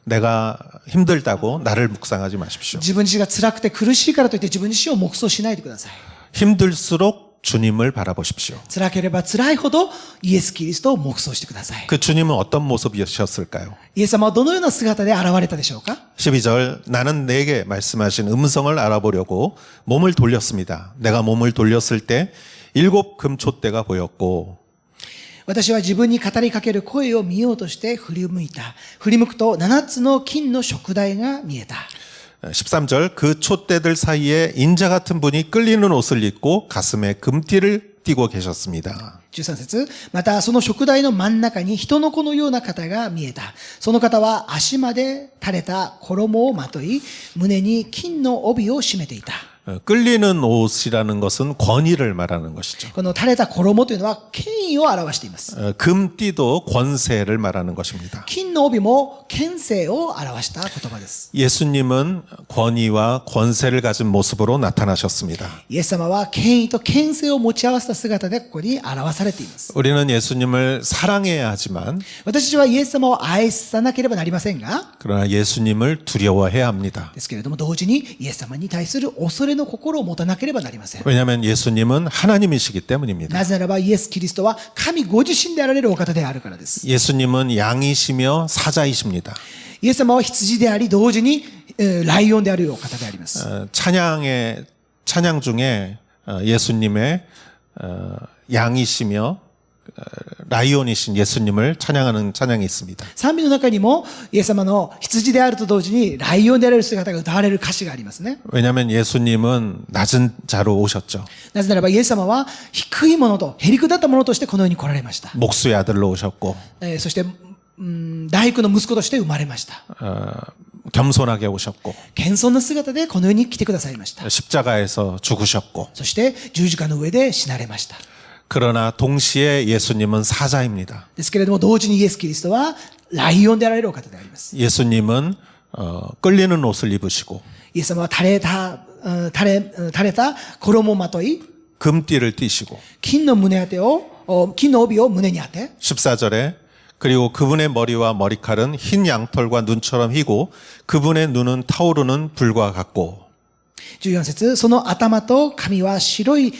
내가 힘들다고 나를 묵상하지 마십시오. 自分自身が辛くて苦しいからといって自分自身を黙想しないでください。 힘들수록 주님을 바라보십시오. 辛ければ辛いほどイエス・キリストを黙想してください。 그 주님은 어떤 모습이셨을까요? イエス様はどのような姿で現れたでしょうか？ 12절 나는 내게 말씀하신 음성을 알아보려고 몸을 돌렸습니다. 내가 몸을 돌렸을 때 7 금촛대가 보였고 私は自分に語りかける声を見ようとして振り向いた。振り向くと7つの金の燭台が見えた。 13절 그 촛대들 사이에 인자 같은 분이 끌리는 옷을 입고 가슴에 금띠를 띠고 계셨습니다. 13節、またその燭台の真ん中に人の子のような方が見えた。その方は足まで垂れた衣をまとい、胸に金の帯を締めていた。 끌리는 옷이라는 것은 권위를 말하는 것이죠. この垂れた衣というのは権威を表しています。 금띠도 권세를 말하는 것입니다. 金の帯も権勢を表した言葉です。 예수님은 권위와 권세를 가진 모습으로 나타나셨습니다. イエス様は権威と権勢を持ち合わせた姿でここに表されています。 우리는 예수님을 사랑해야 하지만 私たちはイエス様を愛さなければなりませんが、 그러나 예수님을 두려워해야 합니다. ですけれども同時にイエス様に対する恐れの心を持たなければなりません。 왜냐하면 예수님은 하나님이시기 때문입니다. なぜならばイエス・キリストは神ご自身であられるお方であるからです。 예수님은 양이시며 사자이십니다. イエス様は羊であり同時にライオンであるお方であります。 찬양 중에 예수님의 양이시며 라이온이신 예수님을 찬양하는 찬양이 있습니다. 賛美の中にもイエス様の羊であると同時にライオンであられる姿が歌われる歌詞がありますね。 왜냐하면 예수님은 낮은 자로 오셨죠. なぜならばイエス様は低いものとへりくだったものとしてこの世に来られました。 목수의 아들로 오셨고 そして大工の息子として生まれました。 겸손하게 오셨고 謙遜な姿でこの世に来てくださいました。 십자가에서 죽으셨고 そして十字架の上で死なれました。 그러나 동시에 예수님은 사자입니다. ですけれども同時にイエス・キリストはライオンであられるお方であります。 예수님은 끌리는 옷을 입으시고 イエス様は垂れた衣をまとい 금띠를 띠시고 金の帯を胸に当て 14절에 그리고 그분의 머리와 머리칼은 흰 양털과 눈처럼 희고 그분의 눈은 타오르는 불과 같고 14節その頭と髪は白い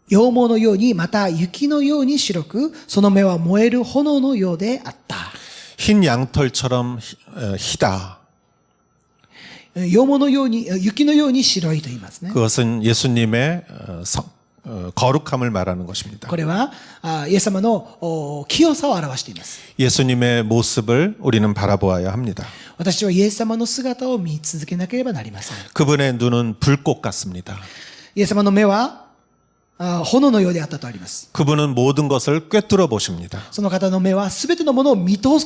羊毛のようにまた雪のように白くその目は燃える炎のようであった。 흰 양털처럼 희다. 羊毛のように雪のように白いと言いますね。 그것은 예수님의 거룩함을 말하는 것입니다. これはイエス様の清さを表しています。 예수님의 모습을 우리는 바라보아야 합니다. 私たちはイエス様の姿を見続けなければなりません。 그분의 눈은 불꽃 같습니다. イエス様の目は炎のようであったとあります。 그분은 모든 것을 꿰뚫어 보십니다. その方の目はすべてのものを見抜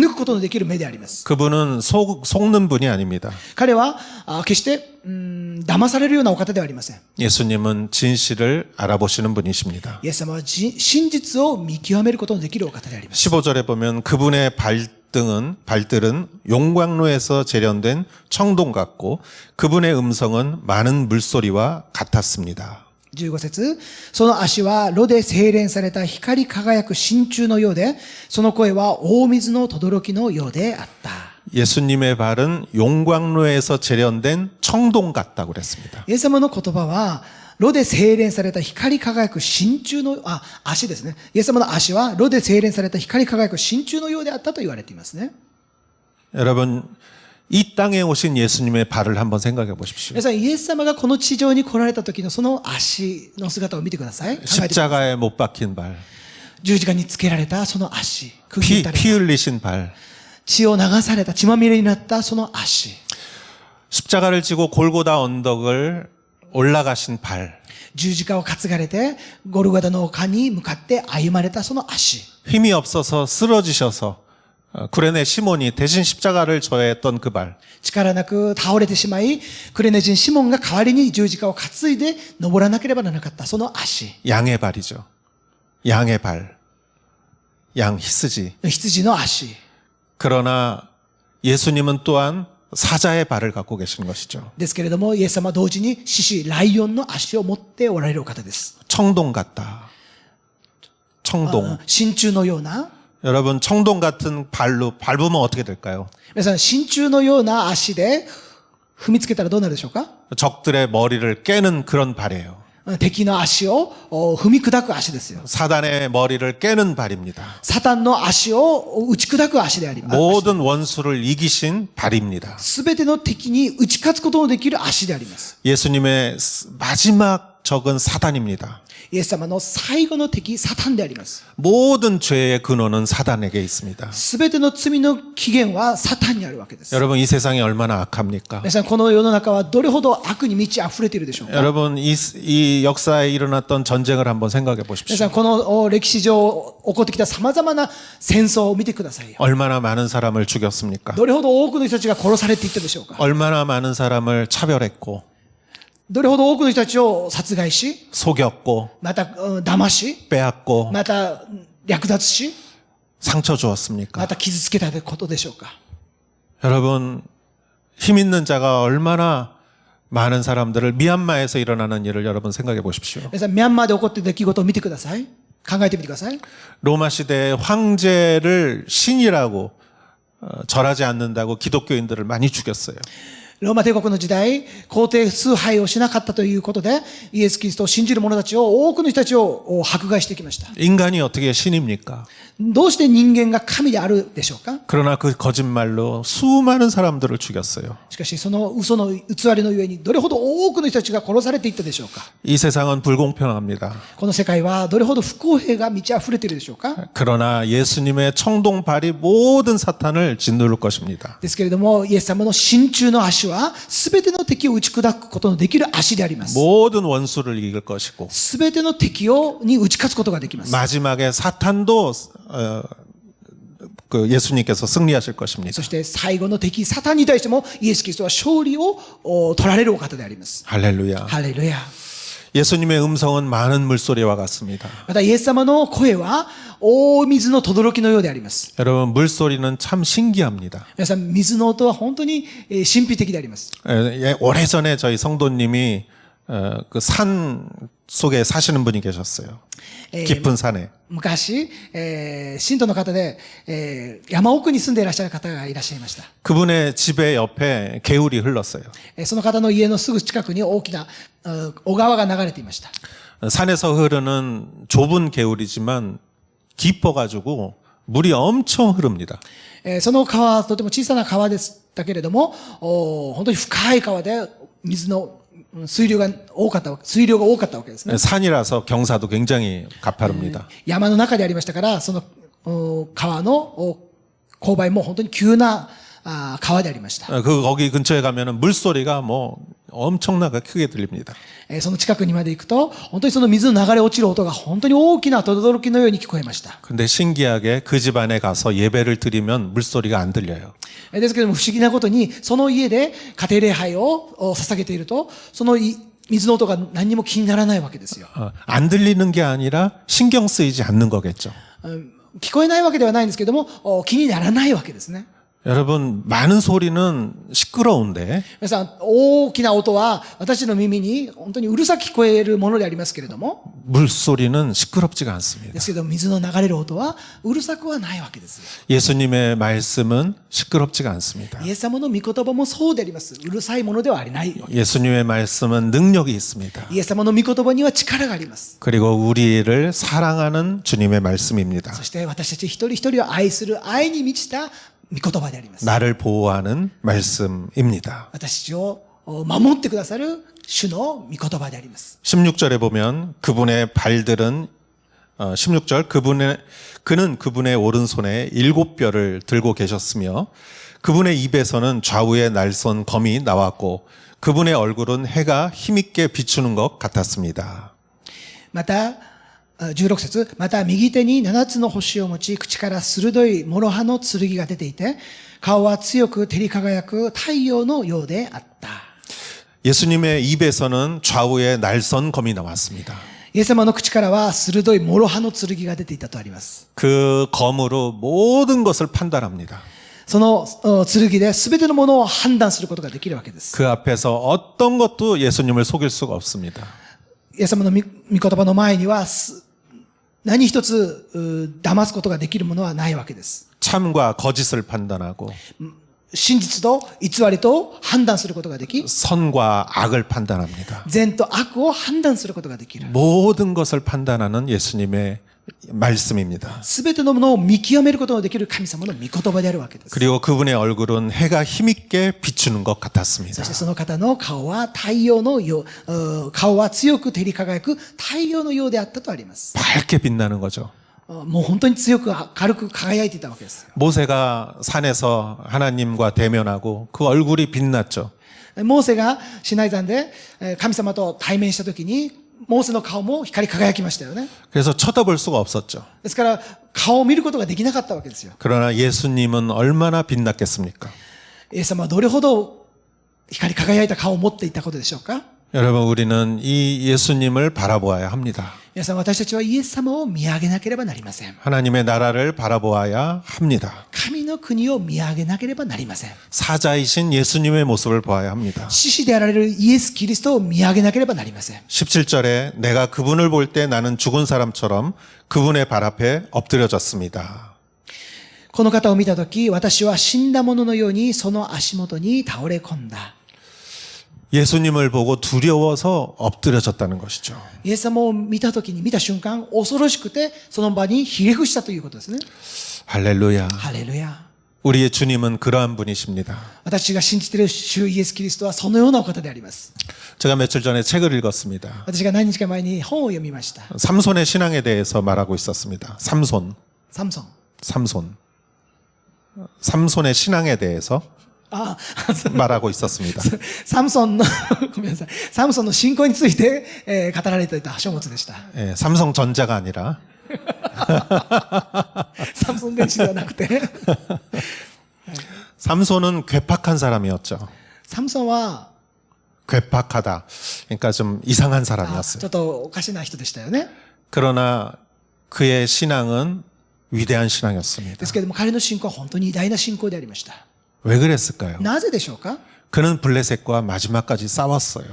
くことのできる目であります。 그분은 속는 분이 아닙니다. 彼は決して騙されるようなお方ではありません。 예수님은 진실을 알아보시는 분이십니다. イエス様は真実を見極めることのできるお方であります。 15절에 보면 그분의 발들은 용광로에서 재련된 청동 같고 그분의 음성은 많은 물소리와 같았습니다. 15節その足は炉で精錬された光り輝く真鍮のようでその声は大水の轟のようであった。 예수님의 발은 용광로에서 재련된 청동 같다고 그랬습니다. イエス様の言葉は炉で精錬された光り輝く真鍮の足ですね。イエス様の足は炉で精錬された光り輝く真鍮のようであったと言われていますね。 여러분 이 땅에 오신 예수님의 발을 한번 생각해 보십시오. 皆さんイエス様がこの地上に来られた時のその足の姿を見てください。考えてください。 십자가에 못 박힌 발, 十字架につけられたその足、피 흘리신 발, 血を流された血まみれになったその足、 십자가를 지고 골고다 언덕을 올라가신 발, 十字架を担がれてゴルゴダの丘に向かって歩まれたその足、 힘이 없어서 쓰러지셔서 구레네 시몬이 대신 십자가를 져야 했던 그 발, 力なく倒れてしまいクレネ人シモンが代わりに十字架を担いで登らなければならなかったその足、 양의 발이죠. 양의 발, 양 히스지. 羊の足。 그러나 예수님은 또한 사자의 발을 갖고 계신 것이죠. ですけれどもイエス様は同時に獅子ライオンの足を持っておられるお方です。 청동 같다. 청동. 真鍮のような 여러분 청동 같은 발로 밟으면 어떻게 될까요? 皆さん真鍮のような足で踏みつけたらどうなるでしょうか。 적들의 머리를 깨는 그런 발이에요. 敵の足を踏み砕く足ですよ。 사단의 머리를 깨는 발입니다. サタンの足を打ち砕く足であります。 모든 원수를 이기신 발입니다. すべての敵に打ち勝つことのできる足であります。 예수님의 마지막 적은 사단입니다. イエス様の最後の敵サタンであります。 모든 죄의 근원은 사단에게 있습니다. すべての罪の起源はサタンにあるわけです。 여러분 이 세상이 얼마나 악합니까? 皆さんこの世の中はどれほど悪に満ち溢れているでしょうか。 여러분 이 역사에 일어났던 전쟁을 한번 생각해 皆 보십시오. さんこの歴史上起こってきた様々な戦争を見てくださいよ。 얼마나 많은 사람을 죽였습니까? どれほど多くの人たちが殺されていったでしょうか。 얼마나 많은 사람을 차별했고 どれほど多くの人たちを殺害し、 속였고 また騙し、 빼앗고 また略奪し、 상처 주었습니까? また傷つけたことでしょうか。 여러분, 힘 있는 자가 얼마나 많은 사람들을 미얀마에서 일어나는 일을 여러분 생각해 보십시오. 皆さん、ミャンマーで起こっている出来事を見てください。考えてみてください。 로마 시대의 황제를 신이라고 절하지 않는다고 기독교인들을 많이 죽였어요. ローマ帝国の時代、皇帝崇拝をしなかったということで、イエス・キリストを信じる者たちを、多くの人たちを迫害してきました。 인간이 어떻게 신입니까? どうして人間が神であるでしょうか。 그러나 그 거짓말로 수많은 사람들을 죽였어요. しかし、その嘘の偽りのゆえに、どれほど多くの人たちが殺されていったでしょうか。 이 세상은 불공평합니다. この世界はどれほど不公平が満ち溢れているでしょうか。 그러나 예수님의 청동발이 모든 사탄을 짓누를 것입니다. ですけれども、イエス様の真鍮の足は、すべての敵を打ち砕くことのできる足であります。 모든 원수를 이길 것이고 すべての敵に打ち勝つことができます。 마지막에 사탄도 그 예수님께서 승리하실 것입니다. そして最後の敵、サタンに対しても、イエス・キリストは勝利を取られるお方であります。 할렐루야. ハレルヤ。 예수님의 음성은 많은 물소리와 같습니다. また、イエス様の声は、大水の轟のようであります。 여러분, 물소리는 참 신기합니다. 皆さん、水の音は本当に神秘的であります。 오래전에 저희 성도님이 그 산 속에 사시는 분이 계셨어요. 깊은 산에. 昔、信徒の方で、山奥に住んでいらっしゃる方がいらっしゃいました。 그분의 집의 옆에 개울이 흘렀어요. その方の家のすぐ近くに大きな小川が流れていました。 산에서 흐르는 좁은 개울이지만 깊어가지고 물이 엄청 흐릅니다. その川はとても小さな川でしたけれども、本当に深い川で水の水量が多かったわけですね。 산이라서 경사도 굉장히 가파릅니다. 山の中でありましたから、その川の勾配も本当に急な川でありました。 거기 근처에 가면은 물소리가 뭐 엄청나게 크게 들립니다. その近くにまで行くと、本当にその水の流れ落ちる音が本当に大きな轟のように聞こえました。 근데 신기하게 그 집 안에 가서 예배를 드리면 물소리가 안 들려요. ですけれども不思議なことに、その家で家庭礼拝を捧げていると、その水の音が何にも気にならないわけですよ。 안 들리는 게 아니라 신경 쓰이지 않는 거겠죠. 聞こえないわけではないんですけれども、気にならないわけですね。 여러분, 많은 소리는 시끄러운데 皆さん、大きな音は私の耳に本当にうるさく聞こえるものでありますけれども、 물소리는 시끄럽지가 않습니다. ですけど水の流れる音はうるさくはないわけです。 예수님의 말씀은 시끄럽지가 않습니다. イエス様の御言葉もそうであります。うるさいものではない。 예수님의 말씀은 능력이 있습니다. イエス様の御言葉には力があります。 그리고 우리를 사랑하는 주님의 말씀입니다. そして私たち一人一人を愛する愛に満ちた御言葉であります。 나를 보호하는 말씀입니다. 私たちを守ってくださる主の御言葉であります。 16절에 보면 그분의 발들은 16절 그는 그분의 오른손에 7뼈를 들고 계셨으며 그분의 입에서는 좌우에 날선 검이 나왔고 그분의 얼굴은 해가 힘있게 비추는 것 같았습니다. また、16節、また右手に7つの星を持ち、口から鋭い諸刃の剣が出ていて、顔は強く照り輝く太陽のようであった。 예수님의 입에서는 좌우에 날선 검이 나왔습니다. イエス様の口からは鋭い諸刃の剣が出ていたとあります。 그 검으로 모든 것을 판단합니다. その剣で全てのものを判断することができるわけです。 그 앞에서 어떤 것도 예수님을 속일 수가 없습니다. イエス様の御言葉の前には何一つ騙すことができるものはないわけです。 참과 거짓을 판단하고 真実と偽りと判断することができ、 선과 악을 판단합니다. 善と悪を判断することができる。 모든 것을 판단하는 예수님의 말씀입니다. すべてのものを見極めることのできる神様の御言葉であるわけです。 그리고 그분의 얼굴은 해가 힘있게 비추는 것 같았습니다. そしてその方の顔は太陽のよう、顔は強く照り輝く太陽のようであったとあります。 밝게 빛나는 거죠. もう本当に強く軽く輝いていたわけです。 모세가 산에서 하나님과 대면하고 그 얼굴이 빛났죠. モーセがシナイ山で神様と対面したときに、モーセの顔も光り輝きましたよね。 그래서 쳐다볼 수가 없었죠. ですから顔を見ることができなかったわけですよ。 그러나 예수님은 얼마나 빛났겠습니까? イエス様はどれほど光り輝いた顔を持っていたことでしょうか。 여러분, 우리는 이 예수님을 바라보아야 합니다. 皆さん、私たちはイエス様を見上げなければなりません。 하나님의 나라를 바라보아야 합니다. 神の国を見上げなければなりません。 사자이신 예수님의 모습을 보아야 합니다. 獅子であられるイエス・キリストを見上げなければなりません。 17절에 내가 그분을 볼 때 나는 죽은 사람처럼 그분의 발 앞에 엎드려졌습니다. この方を見たとき、私は死んだ者のようにその足元に倒れ込んだ。 예수님을 보고 두려워서 엎드려졌다는 것이죠. イエス様を見たときに、見た瞬間、恐ろしくて、その場にひれ伏したということですね。 할렐루야. ハレルヤ。 우리의 주님은 그러한 분이십니다. 私が信じている主イエス・キリストはそのようなお方であります。 제가 며칠 전에 책을 읽었습니다. 私が何日か前に本を読みました。 삼손의 신앙에 대해서 말하고 있었습니다. 삼손. サムソン。 삼손. 삼손의 신앙에 대해서 あ、 말하고 있었습니다. サムソンの、ごめんなさい。サムソンの信仰について、語られていた書物でした。 예, 삼성전자가 아니라 サムソン電子ではなくて、 삼손은 괴팍한 사람이었죠. サムソンは、 괴팍하다. 그러니까 좀 이상한 ちょ 사람이었어요. っとおかしな人でしたよね。 그러나 그의 신앙은 위대한 で 신앙이었습니다. すけれども、彼の信仰は本当に偉大な信仰でありました。 왜 그랬을까요? なぜでしょうか？ 그는 블레셋과 마지막까지 싸웠어요.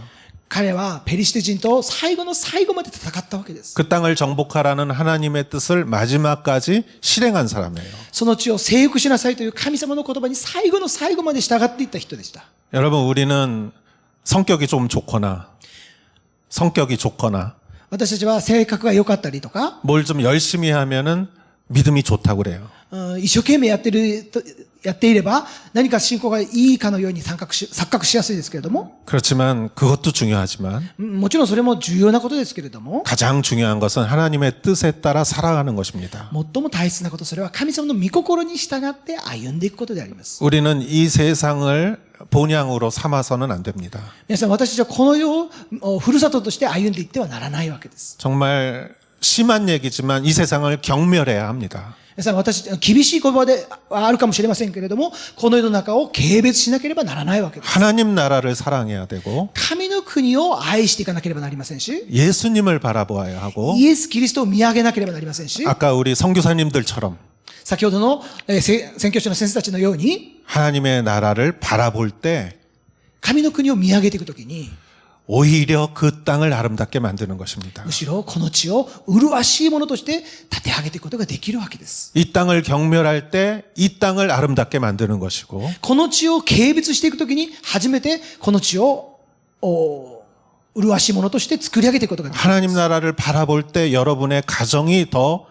彼はペリシテ人と最後の最後まで戦ったわけです。 그 땅을 정복하라는 하나님의 뜻을 마지막까지 실행한 사람이에요. その地を征服しなさいという神様の言葉に最後の最後まで従っていった人でした。 여러분, 우리는 성격이 좀 좋거나私たちは性格が良かったりとか、 뭘 좀 열심히 하면은 믿음이 좋다고 그래요. 一生懸命やっていれば何か信仰がいいかのように錯覚しやすいですけれども、 그렇지만 그것도 중요하지만 もちろんそれも重要なことですけれども、 가장 중요한 것은 하나님의 뜻에 따라 살아가는 것입니다. 最も大切なこと、それは神様の御心に従って歩んでいくことであります。 우리는 이 세상을 본향으로 삼아서는 안 됩니다. 皆さん、私たちはこの世をふるさととして歩んでいってはならないわけです。 정말 심한 얘기지만 이 세상을 경멸해야 합니다. 皆さん、厳しい言葉であるかもしれませんけれども、この世の中を軽蔑しなければならないわけです。 하나님 나라를 사랑해야 되고 神の国を愛していかなければなりませんし、 예수님을 바라보아야 하고 イエス・キリストを見上げなければなりませんし、 아까 우리 선교사님들처럼 先ほどの宣教師の先生たちのように、 하나님의 나라를 바라볼 때 神の国を見上げていくときに、 오히려 그 땅을 아름답게 만드는 것입니다. むしろこの地を麗しいものとして立て上げていくことができるわけです。 이 땅을 경멸할 때 이 땅을 아름답게 만드는 것이고 この地を軽蔑していくときに、初めてこの地を麗しいものとして作り上げていくことができる。 하나님 나라를 바라볼 때 여러분의 가정이 더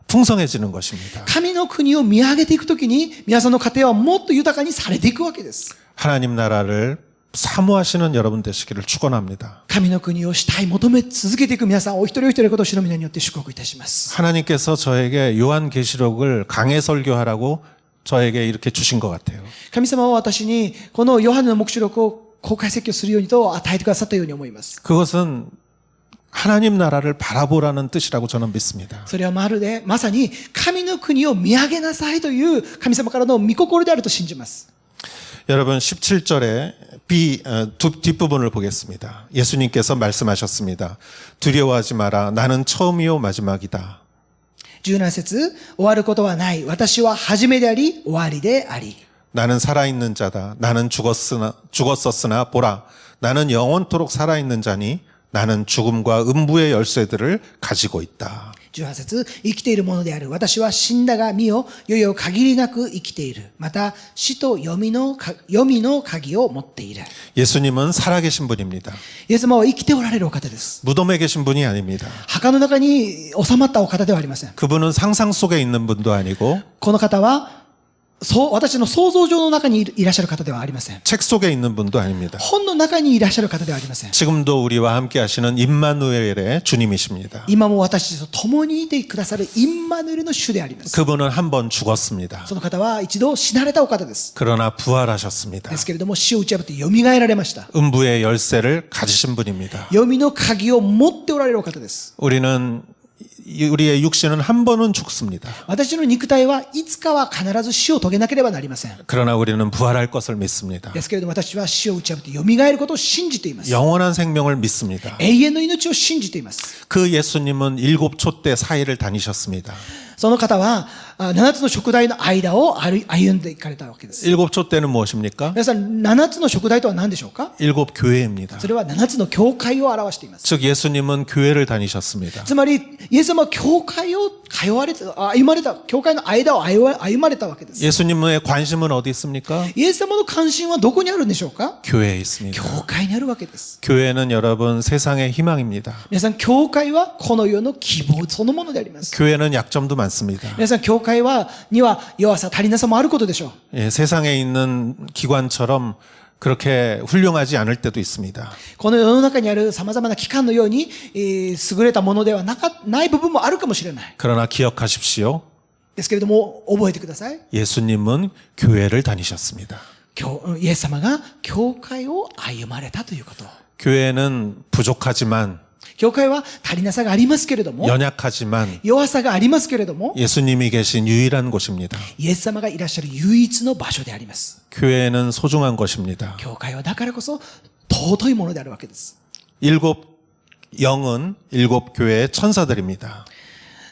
풍성해지는 것입니다. 神の国を見上げていくときに、皆さんの家庭はもっと豊かにされていくわけです。 하나님 나라를 사모하시는 여러분 되시기를 축원합니다. 神の国をしたい、求め続けていく皆さん、お一人お一人のことを主の皆によって祝福いたします。 하나님께서 저에게 요한계시록을 강해 설교하라고 저에게 이렇게 주신 것 같아요. 神様は私にこのヨハネの黙示録を公開説教するようにと与えてくださったように思います。 그것은 하나님 나라를 바라보라는 뜻이라고 저는 믿습니다. それはまさに神の国を見上げなさいという神様からの御心であると信じます。 여러분 17절에 뒷부분을 보겠습니다. 예수님께서 말씀하셨습니다. 두려워하지 마라. 나는 처음이요 마지막이다. 17節、終わることはない。私は初めであり、終わりであり。 나는 살아있는 자다. 나는 죽었었으나 보라. 나는 영원토록 살아있는 자니 나는 죽음과 음부의 열쇠들을 가지고 있다. 18節、生きているものである。私は死んだが見よ、よよ限りなく生きている。また死と黄泉の鍵を持っている。 예수님은 살아계신 분입니다. イエス様は生きておられるお方です。 무덤에 계신 분이 아닙니다. 墓の中に収まったお方ではありません。 그분은 상상 속에 있는 분도 아니고 この方は私の想像上の中にいらっしゃる方ではありません。 책 속에 있는 분도 아닙니다. 本の中にいらっしゃる方ではありません。 지금도 우리와 함께 하시는 임마누엘의 주님이십니다. 今も私たちと共にいてくださるインマヌエルの主であります。 그분은 한 번 죽었습니다. その方は一度死なれたお方です。 그러나 부활하셨습니다. ですけれども死を打ち破って蘇られました。 음부의 열쇠를 가지신 분입니다. 黄泉の鍵を持っておられるお方です。 우리는 우리의 육신은 한 번은 죽습니다. 私の肉体はいつかは必ず死を遂げなければなりません。 그러나 우리는 부활할 것을 믿습니다. ですけれども私は死を打ち破って蘇ることを信じています。 영원한 생명을 믿습니다. 永遠の命を信じています。 그 예수님은 7촛대 사이를 다니셨습니다. その方は7つの食台の間を歩んでいかれたわけです。 7촛대는 무엇입니까? 皆さん、7つの食台とは何でしょうか？ 7교회입니다. それは7つの教会を表しています。 즉 예수님은 교회를 다니셨습니다. つまり、イエス様は教会を歩まれた、教会の間を歩まれたわけです。 예수님의 관심은 어디 있습니까? イエス様の関心はどこにあるんでしょうか？ 교회에 있습니다. 教会にあるわけです。 교회는 여러분 세상의 희망입니다. 皆さん、教会はこの世の希望そのものであります。 교회는 약점도 많습니다. 皆さん、教会には弱さ、足りなさもあることでしょう。 예, 세상에 있는 기관처럼 그렇게 훌륭하지 않을 때도 있습니다. この世の中にある様々な機関のように、優れたものではない部分もあるかもしれない。 그러나 기억하십시오. ですけれども、覚えてください。 예수님은 교회를 다니셨습니다. イエス様が教会を歩まれたということ。 교회는 부족하지만 教会は足りなさがありますけれども、 연약하지만 弱さがありますけれども、 예수님이 계신 유일한 곳입니다. イエス様がいらっしゃる唯一の場所であります。 교회는 소중한 것입니다. 教会はだからこそ尊いものであるわけです。 7 영은 7 교회의 천사들입니다.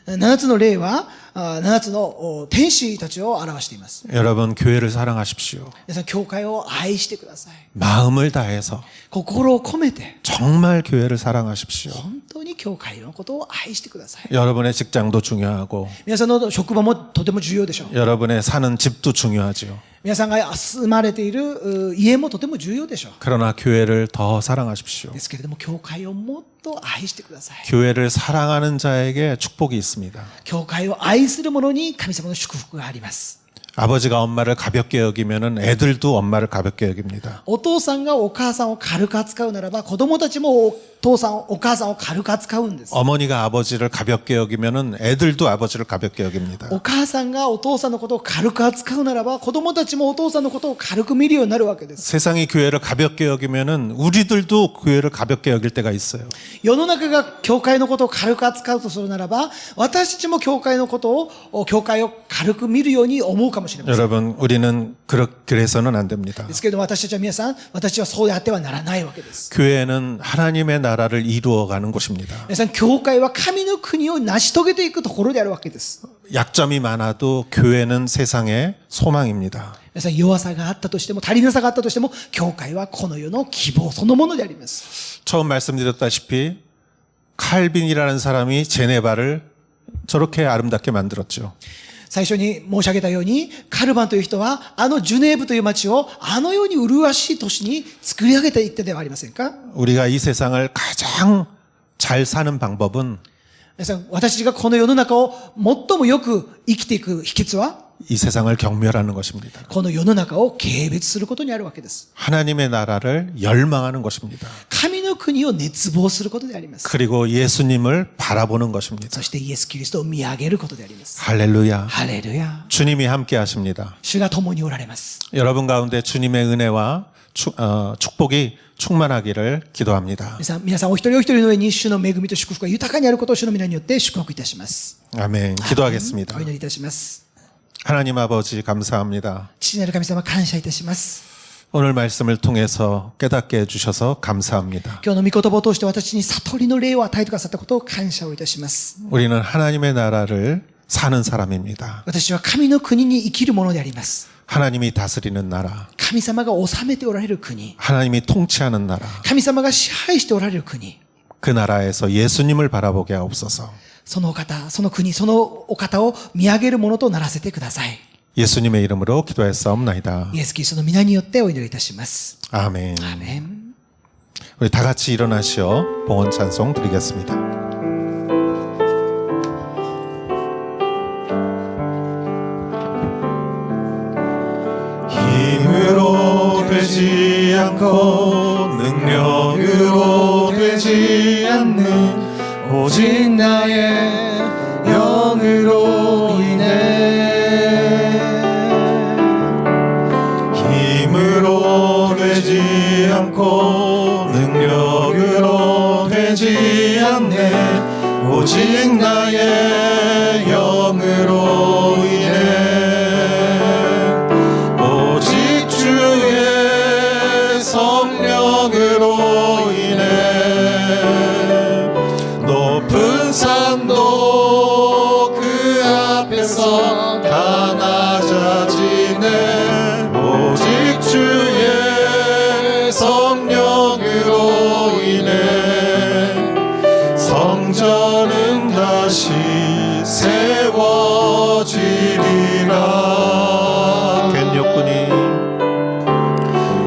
7つの霊は7つの天使たちを表しています。 여러분 교회를 사랑하십시오. 皆さん、教会を愛してください。 마음을 다해서 心を込めて、 정말 교회를 사랑하십시오. 本当に教会のことを愛してください。 여러분의 직장도 중요하고 皆さんの職場もとても重要でしょう。 여러분의 사는 집도 중요하지요. 皆さんが住まれている家もとても重要でしょう。 그러나 교회를 더 사랑하십시오. ですけれども、教会をもっと愛してください。 교회를 사랑하는 자에게 축복이 있습니다. 教会を愛する者に神様の祝福があります。 아버지가 엄마를 가볍게 여기면은 애들도 엄마를 가볍게 여깁니다. お父さんがお母さんを軽く扱うならば、子供たちもお父さん、お母さんを軽く扱うんです。 어머니가 아버지를 가볍게 여기면은 애들도 아버지를 가볍게 여깁니다. お母さんがお父さんのことを軽く扱うならば、子供たちもお父さんのことを軽く見るようになるわけです。 세상이 교회를 가볍게 여기면은 우리들도 교회를 가볍게 여길 때가 있어요. 世の中が教会のことを軽く扱うとするならば、私たちも教会のことを、教会を軽く見るように思うかもしれません。 여러분, 우리는 그래서는 안 됩니다. ですけれども、私たちは皆さん、私はそうであってはならないわけです。 교회는 하나님의 나라를 이루어가는 곳입니다. 皆さん、教会は神の国を成し遂げていくところであるわけです。 약점이 많아도 교회는 세상의 소망입니다. 皆さん、弱さがあったとしても、足りなさがあったとしても、教会はこの世の希望そのものであります。 처음 말씀드렸다시피 칼빈이라는 사람이 제네바를 저렇게 아름답게 만들었죠. 最初に申し上げたように、カルバンという人は、ジュネーブという町をあのように麗しい都市に作り上げていったではありませんか？ 우리가 이 세상을 가장 잘 사는 방법은 皆さん、私たちがこの世の中を最もよく生きていく秘訣は、 이 세상을 경멸하는 것입니다. この世の中を軽蔑することにあるわけです。 하나님의 나라를 열망하는 것입니다. 神の国を熱望することであります。 그리고 예수님을 바라보는 것입니다. そしてイエス・キリストを見上げることであります。 할렐루야. ハレルヤ。 주님이 함께 하십니다. 主が共におられます。 여러분 가운데 주님의 은혜와 축복이 충만하기를 기도합니다. 皆さんお一人お一人の上に主の恵みと祝福が豊かにあることを主の皆によって祝福いたします。 아멘. 기도하겠습니다. お祈りいたします。 하나님 아버지 감사합니다. 父なる神様感謝いたします。 오늘 말씀을 통해서 깨닫게 해주셔서 감사합니다. 今日の御言葉を通して私に悟りの霊を与えてくださったことを感謝をいたします。 우리는 하나님의 나라를 사는 사람입니다. 私は神の国に生きるものであります。 하나님이 다스리는 나라, 神様が治めておられる国、 하나님이 통치하는 나라, 神様が支配しておられる国、 그 나라에서 예수님을 바라보게 하옵소서. そのお方、その国、そのお方を見上げるものとならせてください。 예수님의 이름으로 기도했사옵나이다. イエス・キリストの皆によってお祈りいたします。 아멘. アーメン。 우리 다 같이 일어나시어 봉헌 찬송 드리겠습니다. 힘으로 되지 않고 능력으로 되지 않는 오직 나의 영으로 인해 힘으로 되지 않고 능력으로 되지 않네 오직 나의 영으로 인해 오직 주의 성령으로 인해 높은 산도 그 앞에서 다 낮아지네 오직 주의 성령으로 인해 성전은 다시 세워지리라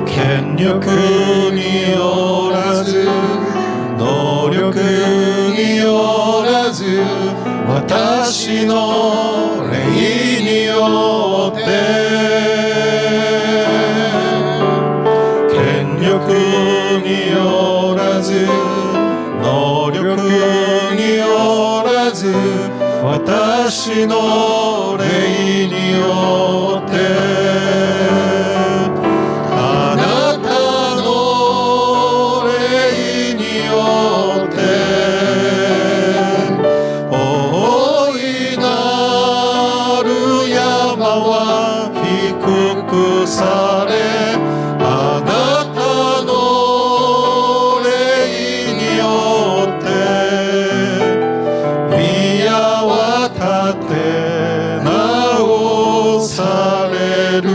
겐욕군이 오라즈 노력군이 오라즈 와타시 노 레인이 오테 겐욕군이 오라즈 노력군이 오라즈 와타시 노 레인이 오테 사레 아나타 노레이니 오테 미야와 타테 나오 사레루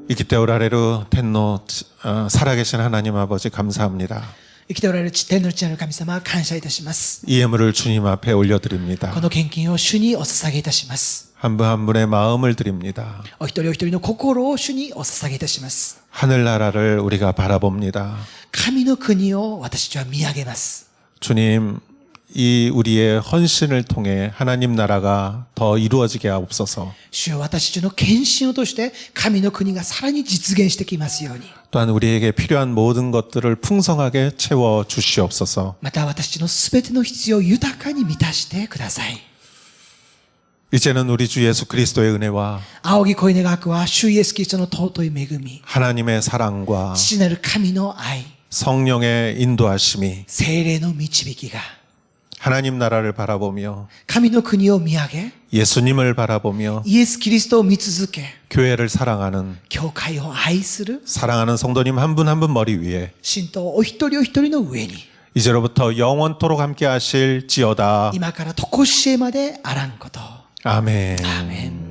이키테오라레루 텐노 살아계신 하나님 아버지 감사합니다. 生きておられる天の父なる神様、感謝いたします。 이 예물을 주님 앞에 올려드립니다. この献金を主にお捧げいたします。 한 분 한 분의 마음을 드립니다. お一人お一人の心を主にお捧げいたします。 하늘나라를 우리가 바라봅니다. 神の国を私たちは見上げます。 주님, 이 우리의 헌신을 통해 하나님 나라가 더 이루어지게 하옵소서. 主よ、私たちの献身を通して神の国がさらに実現してきますように。 또한 우리에게 필요한 모든 것들을 풍성하게 채워 주시옵소서. また私たちのすべての必要を豊かに満たしてください。 이제는 우리 주 예수 그리스도의 은혜와 仰ぎ恋願わくは主イエスキリストの尊い恵み、 하나님의 사랑과 父なる神の愛、 성령의 인도하심이 聖霊の導きが、 하나님 나라를 바라보며 神の国を見上げ、 예수님을 바라보며 イエス・キリストを見続け、 교회를 사랑하는 教会を愛する 사랑하는 성도님 한 분 한 분 머리 위에 信徒お一人お一人の上に、 이제로부터 영원토록 함께 하실지어다. 今から常しえまであらんこと。 아멘. 아멘.